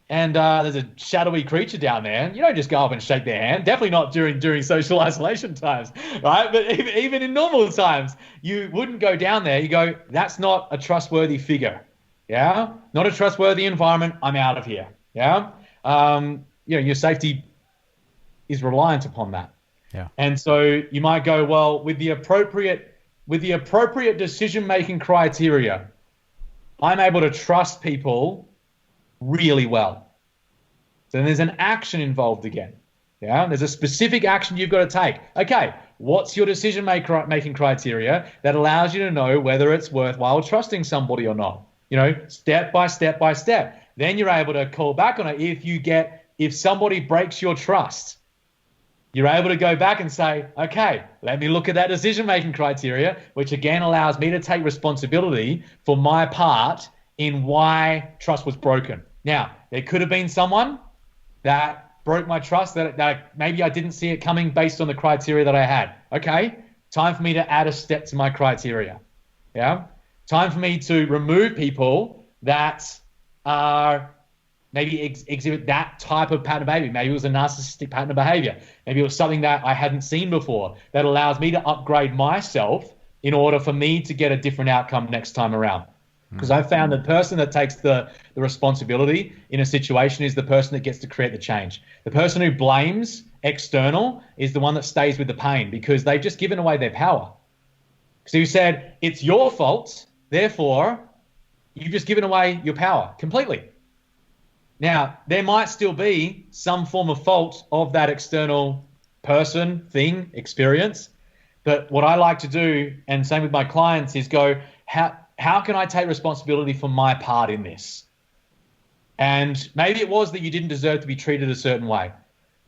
and there's a shadowy creature down there. You don't just go up and shake their hand. Definitely not during social isolation times, right? But even in normal times, you wouldn't go down there. You go, that's not a trustworthy figure. Yeah, not a trustworthy environment. I'm out of here. Yeah, your safety is reliant upon that. Yeah, and so you might go, well, with the appropriate decision-making criteria, I'm able to trust people really well. So then there's an action involved again. Yeah, there's a specific action you've got to take. Okay, what's your decision-making criteria that allows you to know whether it's worthwhile trusting somebody or not? Step by step by step. Then you're able to call back on it. If somebody breaks your trust, you're able to go back and say, okay, let me look at that decision-making criteria, which again allows me to take responsibility for my part in why trust was broken. Now, there could have been someone that broke my trust that maybe I didn't see it coming based on the criteria that I had. Okay, time for me to add a step to my criteria. Yeah. Time for me to remove people that are maybe exhibit that type of pattern of behavior. Maybe it was a narcissistic pattern of behavior. Maybe it was something that I hadn't seen before that allows me to upgrade myself in order for me to get a different outcome next time around. Because I've found the person that takes the responsibility in a situation is the person that gets to create the change. The person who blames external is the one that stays with the pain because they've just given away their power. So you said, it's your fault, therefore, you've just given away your power completely. Now, there might still be some form of fault of that external person, thing, experience. But what I like to do, and same with my clients, is go, how can I take responsibility for my part in this? And maybe it was that you didn't deserve to be treated a certain way.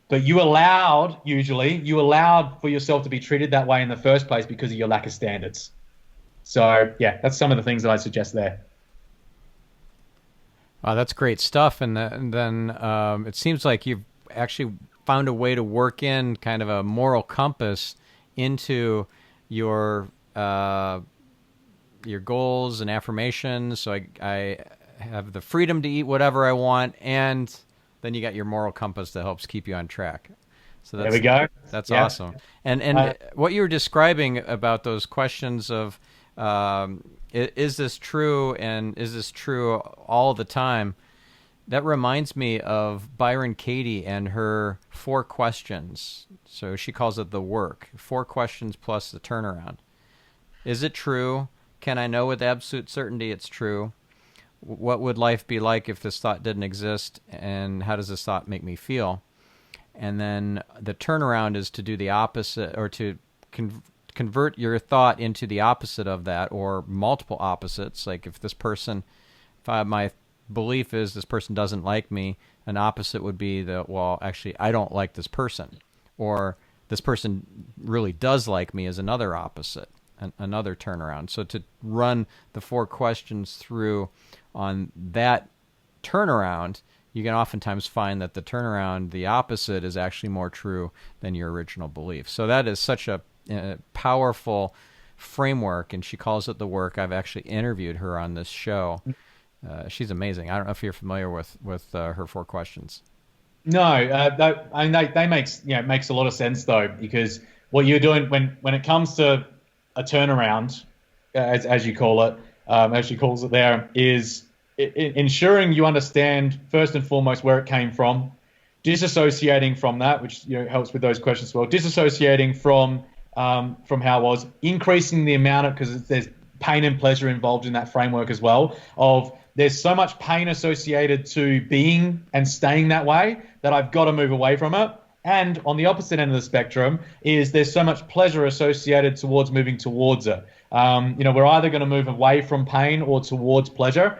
But you allowed for yourself to be treated that way in the first place because of your lack of standards. So, yeah, that's some of the things that I suggest there. Wow, that's great stuff. And then it seems like you've actually found a way to work in kind of a moral compass into your goals and affirmations. So I have the freedom to eat whatever I want, and then you got your moral compass that helps keep you on track. So there we go. That's awesome. And what you were describing about those questions of is this true and is this true all the time? That reminds me of Byron Katie and her 4 questions. So she calls it the work. 4 questions plus the turnaround. Is it true? Can I know with absolute certainty it's true? What would life be like if this thought didn't exist? And how does this thought make me feel? And then the turnaround is to do the opposite, or to convert your thought into the opposite of that, or multiple opposites. Like if my belief is this person doesn't like me, an opposite would be well, actually, I don't like this person. Or this person really does like me is another opposite, another turnaround. So to run the 4 questions through on that turnaround, you can oftentimes find that the turnaround, the opposite, is actually more true than your original belief. So that is such a powerful framework, and she calls it the work. I've actually interviewed her on this show. She's amazing. I don't know if you're familiar with her 4 questions. No, they makes a lot of sense though, because what you're doing when it comes to a turnaround, as you call it, as she calls it there, is ensuring you understand first and foremost where it came from, disassociating from that, which helps with those questions as well. Disassociating from how it was, increasing the amount of, because there's pain and pleasure involved in that framework as well. Of there's so much pain associated to being and staying that way that I've got to move away from it. And on the opposite end of the spectrum is there's so much pleasure associated towards moving towards it. We're either going to move away from pain or towards pleasure.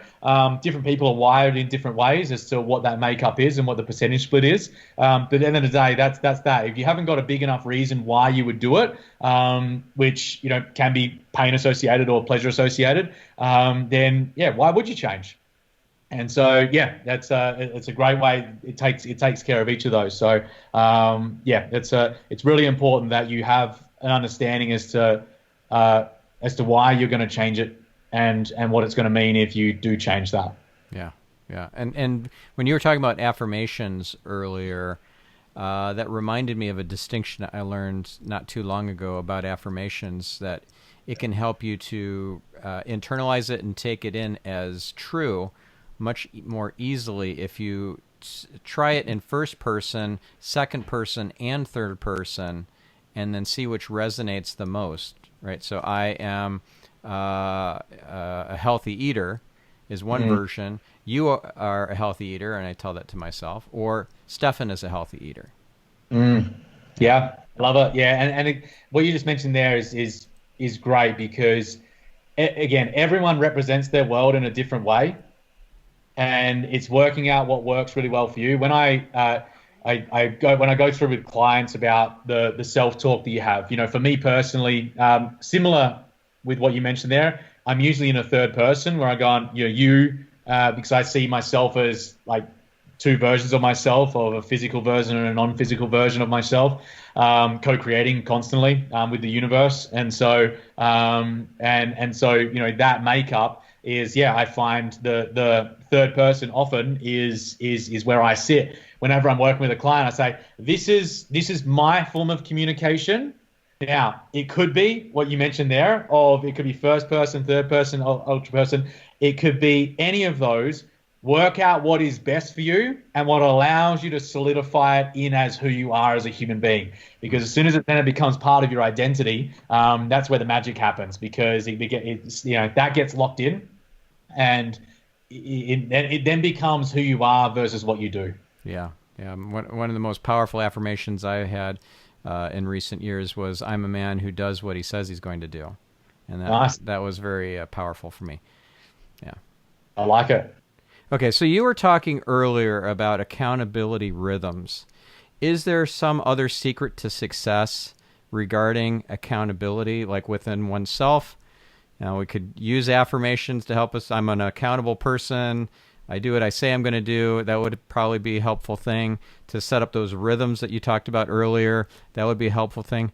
Different people are wired in different ways as to what that makeup is and what the percentage split is. But at the end of the day, that's that. If you haven't got a big enough reason why you would do it, which can be pain associated or pleasure associated, then why would you change? And so, that's it's a great way. It takes care of each of those. So, it's really important that you have an understanding as to why you're going to change it and what it's going to mean if you do change that. Yeah, yeah. And when you were talking about affirmations earlier, that reminded me of a distinction I learned not too long ago about affirmations, that it can help you to internalize it and take it in as true much more easily if you try it in first person, second person, and third person, and then see which resonates the most, right? So I am a healthy eater is one version. You are a healthy eater, and I tell that to myself. Or Stefan is a healthy eater. Yeah, love it. Yeah, and what you just mentioned there is great because, again, everyone represents their world in a different way. And it's working out what works really well for you. When I go through with clients about the self-talk that you have, for me personally, similar with what you mentioned there, I'm usually in a third person where I go on, because I see myself as like two versions of myself, of a physical version and a non-physical version of myself, co-creating constantly with the universe. And so, that makeup is, I find the third person often is where I sit. Whenever I'm working with a client, I say, this is my form of communication. Now, it could be what you mentioned there, it could be first person, third person, ultra person. It could be any of those. Work out what is best for you and what allows you to solidify it in as who you are as a human being. Because as soon as it becomes part of your identity, that's where the magic happens, because that gets locked in, and it then becomes who you are versus what you do. Yeah. One of the most powerful affirmations I had in recent years was, "I'm a man who does what he says he's going to do," and that was very powerful for me. Yeah, I like it. Okay, so you were talking earlier about accountability rhythms. Is there some other secret to success regarding accountability, like within oneself? Now, we could use affirmations to help us. I'm an accountable person. I do what I say I'm going to do. That would probably be a helpful thing to set up those rhythms that you talked about earlier. That would be a helpful thing.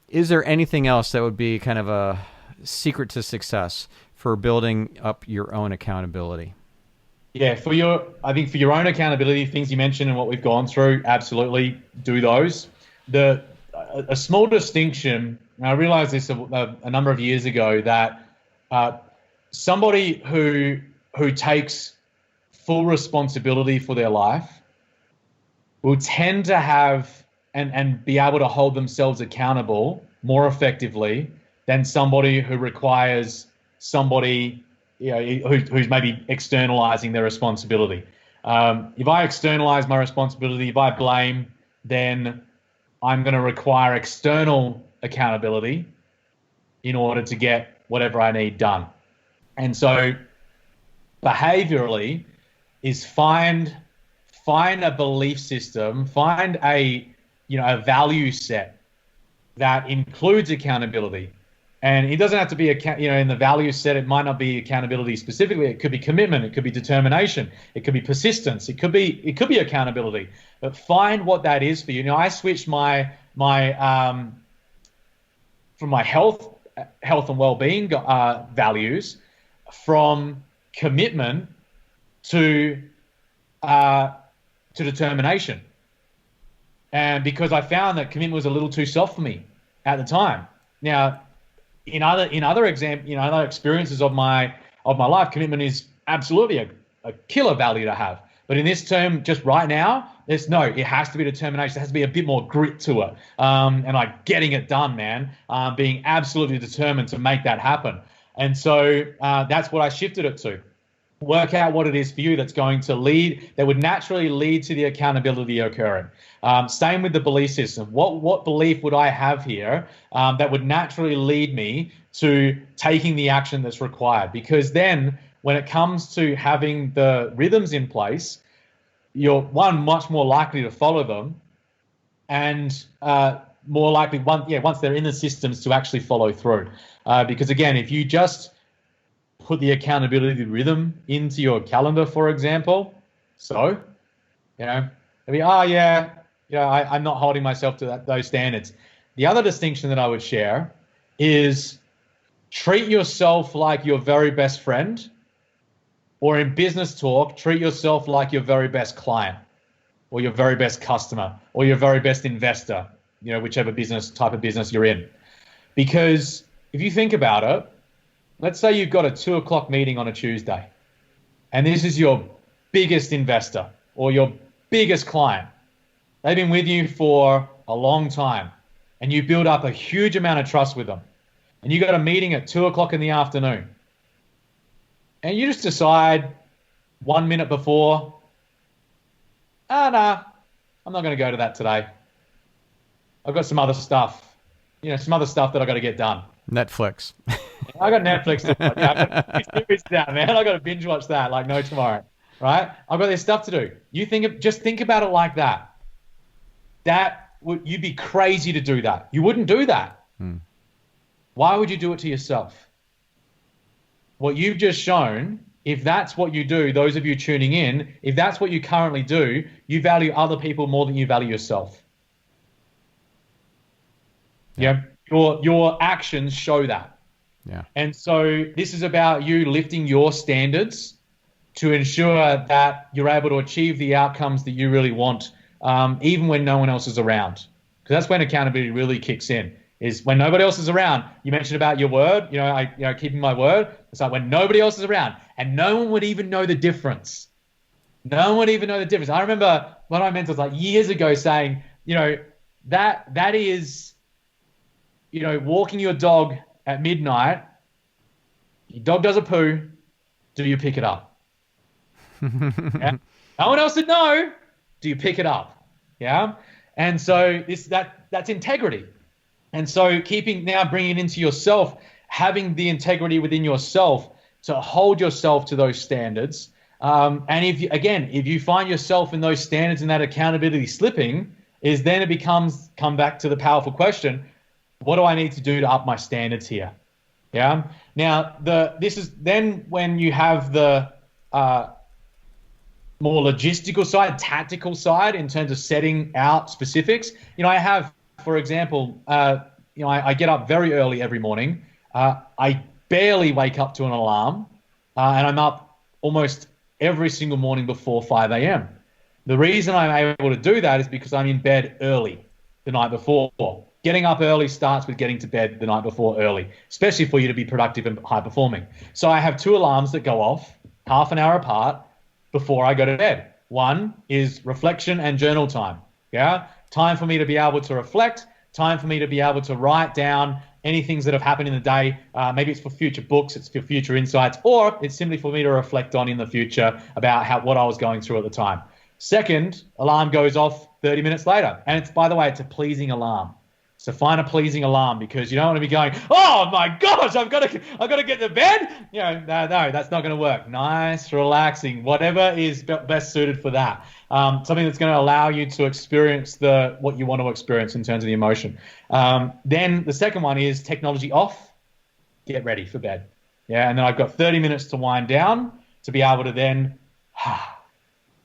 Is there anything else that would be kind of a secret to success for building up your own accountability? Yeah, I think for your own accountability, things you mentioned and what we've gone through, absolutely do those. A small distinction, and I realized this a number of years ago, that somebody who takes full responsibility for their life will tend to have and be able to hold themselves accountable more effectively than somebody who requires somebody who's maybe externalizing their responsibility. If I externalize my responsibility, if I blame, then I'm going to require external accountability in order to get whatever I need done. And so behaviorally is find a belief system, find a value set that includes accountability. And it doesn't have to be in the value set. It might not be accountability specifically. It could be commitment. It could be determination. It could be persistence. It could be accountability. But find what that is for you. I switched from my health and well-being values from commitment to determination, and because I found that commitment was a little too soft for me at the time. Now, other experiences of my life, commitment is absolutely a killer value to have. But in this term, just right now, it has to be determination. There has to be a bit more grit to it, and like getting it done, man. Being absolutely determined to make that happen. And so that's what I shifted it to. Work out what it is for you that would naturally lead to the accountability occurring. Same with the belief system. What belief would I have here that would naturally lead me to taking the action that's required? Because then when it comes to having the rhythms in place, you're much more likely to follow them, and more likely once they're in the systems to actually follow through. Because again, if you just put the accountability rhythm into your calendar, for example, so I mean, I'm not holding myself to those standards. The other distinction that I would share is treat yourself like your very best friend, or in business talk, treat yourself like your very best client, or your very best customer, or your very best investor, whichever type of business you're in. Because if you think about it, let's say you've got a 2:00 meeting on a Tuesday, and this is your biggest investor or your biggest client. They've been with you for a long time, and you build up a huge amount of trust with them. And you got a meeting at 2:00 in the afternoon, and you just decide 1 minute before, I'm not going to go to that today. I've got some other stuff, some other stuff that I got to get done. Netflix. I got Netflix to watch. I got series down, man. I got to binge watch that like no tomorrow, right? I've got this stuff to do. Just think about it like that. You'd be crazy to do that. You wouldn't do that. Why would you do it to yourself? What you've just shown, if that's what you do, those of you tuning in, if that's what you currently do, you value other people more than you value yourself. Yeah. Your actions show that. Yeah. And so this is about you lifting your standards to ensure that you're able to achieve the outcomes that you really want, even when no one else is around. Because that's when accountability really kicks in, is when nobody else is around. You mentioned about your word, keeping my word. It's like when nobody else is around and no one would even know the difference. No one would even know the difference. I remember one of my mentors like years ago saying, that is, walking your dog at midnight, your dog does a poo, do you pick it up? Yeah? No one else would know, do you pick it up? Yeah. And so that's integrity. And so bringing it into yourself, having the integrity within yourself to hold yourself to those standards. And if you find yourself in those standards and that accountability slipping, then it come back to the powerful question, what do I need to do to up my standards here? Yeah. Now, this is then when you have the more logistical side, tactical side in terms of setting out specifics. I have, for example, I get up very early every morning. I barely wake up to an alarm, and I'm up almost every single morning before 5 a.m. The reason I'm able to do that is because I'm in bed early the night before. Getting up early starts with getting to bed the night before early, especially for you to be productive and high performing. So I have 2 alarms that go off half an hour apart before I go to bed. One is reflection and journal time. Yeah. Time for me to be able to reflect, time for me to be able to write down any things that have happened in the day. Maybe it's for future books, it's for future insights, or it's simply for me to reflect on in the future about what I was going through at the time. Second, alarm goes off 30 minutes later. And by the way, it's a pleasing alarm. So find a pleasing alarm, because you don't want to be going, oh my gosh, I've got to get to bed. No, that's not going to work. Nice, relaxing, whatever is best suited for that. Something that's going to allow you to experience what you want to experience in terms of the emotion. Then the second one is technology off, get ready for bed. Yeah, and then I've got 30 minutes to wind down to be able to then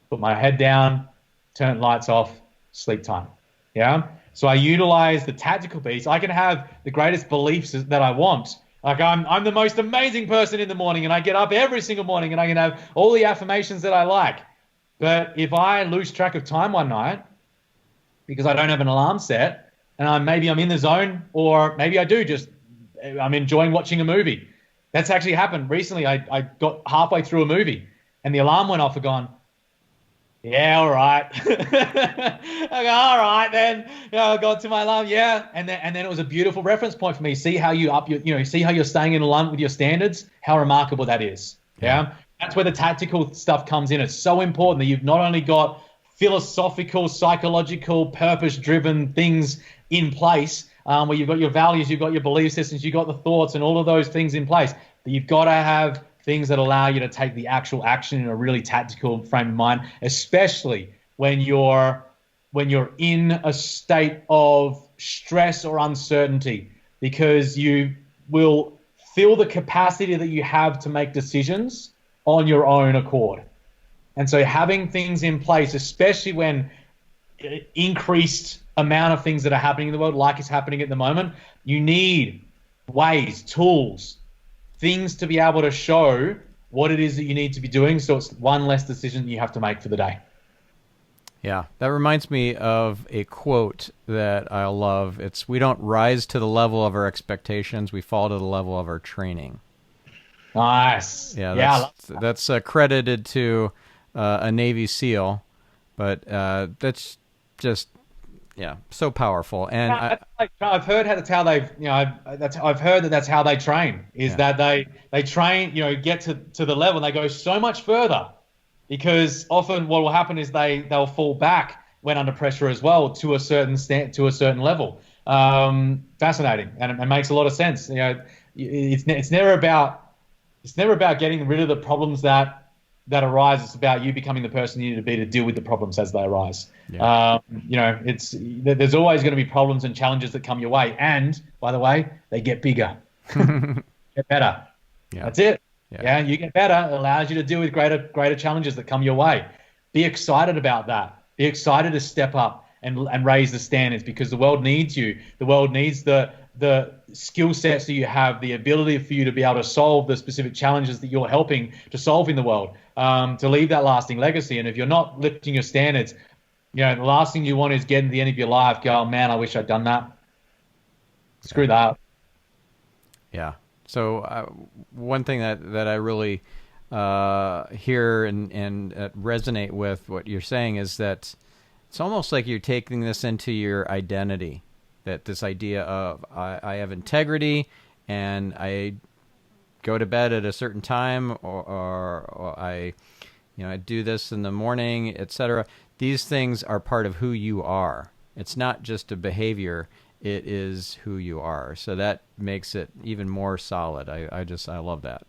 put my head down, turn lights off, sleep time. Yeah. So I utilize the tactical piece. I can have the greatest beliefs that I want. Like I'm the most amazing person in the morning, and I get up every single morning, and I can have all the affirmations that I like. But if I lose track of time one night because I don't have an alarm set, and maybe I'm in the zone, or maybe I do just I'm enjoying watching a movie. That's actually happened recently. I got halfway through a movie and the alarm went off and gone, yeah, all right. I go, all right then. I got to my alarm, yeah. And then it was a beautiful reference point for me. See how you up your, see how you're staying in alignment with your standards, how remarkable that is. Yeah. That's where the tactical stuff comes in. It's so important that you've not only got philosophical, psychological, purpose-driven things in place, where you've got your values, you've got your belief systems, you've got the thoughts and all of those things in place. But you've got to have things that allow you to take the actual action in a really tactical frame of mind, especially when you're in a state of stress or uncertainty, because you will feel the capacity that you have to make decisions on your own accord. And so having things in place, especially when increased amount of things that are happening in the world, like is happening at the moment, you need ways, tools, things to be able to show what it is that you need to be doing, so it's one less decision that you have to make for the day. Yeah, that reminds me of a quote that I love. It's, we don't rise to the level of our expectations, we fall to the level of our training. Nice. Yeah, that's credited to a Navy SEAL, but that's just, yeah, so powerful. And I've heard that's how they've, I've heard that's how they train, is that they train, get to the level and they go so much further, because often what will happen is they'll fall back when under pressure as well to a certain level. Fascinating, and it makes a lot of sense. It's never about getting rid of the problems that arise. It's about you becoming the person you need to be to deal with the problems as they arise. Yeah. There's always going to be problems and challenges that come your way, and by the way, they get bigger, get better. Yeah. That's it. Yeah, you get better. It allows you to deal with greater challenges that come your way. Be excited about that. Be excited to step up and raise the standards, because the world needs you. The world needs the skill sets that you have, the ability for you to be able to solve the specific challenges that you're helping to solve in the world, to leave that lasting legacy. And if you're not lifting your standards, the last thing you want is getting to the end of your life, go, oh, man, I wish I'd done that. Screw that. Yeah. So one thing that I really hear and resonate with what you're saying is that it's almost like you're taking this into your identity, that this idea of I have integrity and I go to bed at a certain time, or I do this in the morning, etc. These things are part of who you are. It's not just a behavior. It is who you are. So that makes it even more solid. I love that.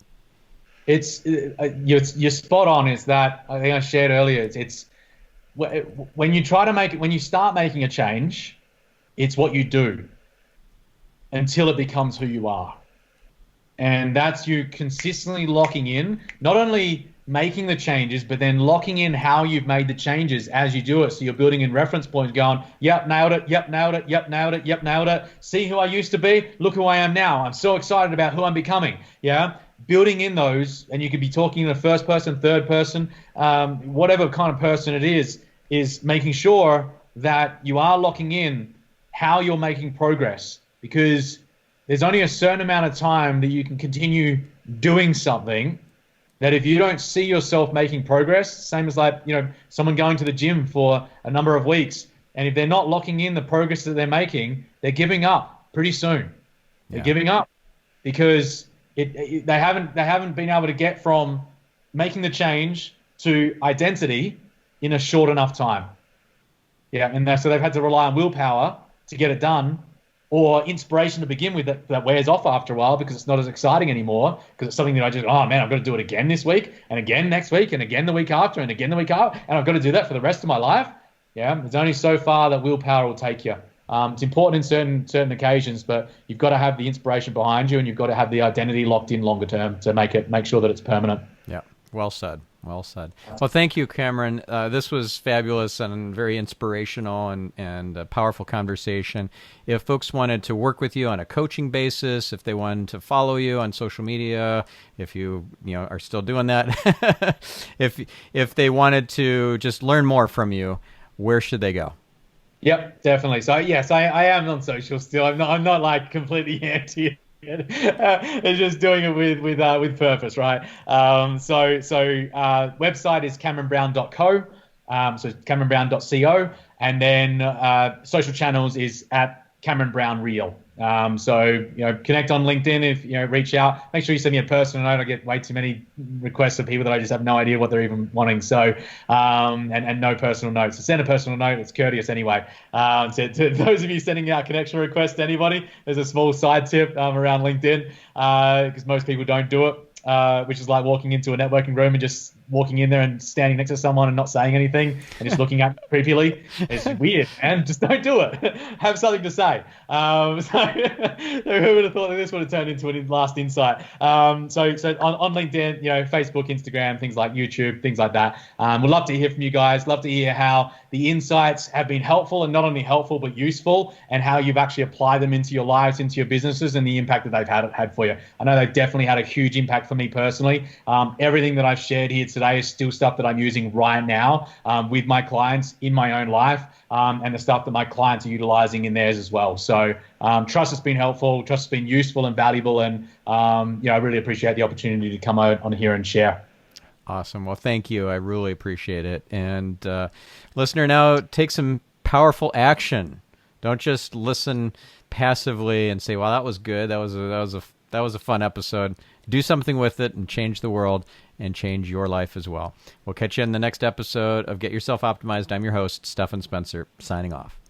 You're spot on. Is that, I think I shared earlier, it's when you start making a change, it's what you do until it becomes who you are. And that's you consistently locking in, not only making the changes, but then locking in how you've made the changes as you do it. So you're building in reference points, going, yep, nailed it, yep, nailed it, yep, nailed it, yep, nailed it. See who I used to be? Look who I am now. I'm so excited about who I'm becoming. Yeah. Building in those, and you could be talking in the first person, third person, whatever kind of person it is making sure that you are locking in how you're making progress, because there's only a certain amount of time that you can continue doing something that if you don't see yourself making progress, same as someone going to the gym for a number of weeks, and if they're not locking in the progress that they're making, they're giving up pretty soon. They're giving up because they haven't been able to get from making the change to identity in a short enough time. Yeah, and so they've had to rely on willpower to get it done, or inspiration to begin with that wears off after a while because it's not as exciting anymore, because it's something that oh man, I've got to do it again this week, and again next week, and again the week after, and again the week after, and I've got to do that for the rest of my life. Yeah, there's only so far that willpower will take you. It's important in certain occasions, but you've got to have the inspiration behind you, and you've got to have the identity locked in longer term to make sure that it's permanent. Yeah, well said. Well said. Well, thank you, Cameron. This was fabulous and very inspirational and a powerful conversation. If folks wanted to work with you on a coaching basis, if they wanted to follow you on social media, if you are still doing that, if they wanted to just learn more from you, where should they go? Yep, definitely. So yes, I am on social still. I'm not like completely anti It's just doing it with purpose, right? Website is cameronbrown.co, so cameronbrown.co, and then social channels is at Cameron Brown Real. Connect on LinkedIn if reach out. Make sure you send me a personal note. I get way too many requests of people that I just have no idea what they're even wanting. And no personal notes. So send a personal note. It's courteous anyway. To those of you sending out connection requests to anybody, there's a small side tip around LinkedIn because most people don't do it. Which is like walking into a networking room and just walking in there and standing next to someone and not saying anything and just looking at creepily. It's weird, man. Just don't do it. Have something to say. Who would have thought that this would have turned into a last insight? On LinkedIn, Facebook, Instagram, things like YouTube, things like that. We'd love to hear from you guys. Love to hear how the insights have been helpful, and not only helpful but useful, and how you've actually applied them into your lives, into your businesses, and the impact that they've had for you. I know they've definitely had a huge impact for me personally. Everything that I've shared here today is still stuff that I'm using right now with my clients in my own life, and the stuff that my clients are utilizing in theirs as well. So trust has been helpful, trust has been useful and valuable, and I really appreciate the opportunity to come out on here and share. Awesome. Well, thank you. I really appreciate it. And listener, now take some powerful action. Don't just listen passively and say, "Well, that was good. That was a fun episode." Do something with it and change the world and change your life as well. We'll catch you in the next episode of Get Yourself Optimized. I'm your host, Stefan Spencer, signing off.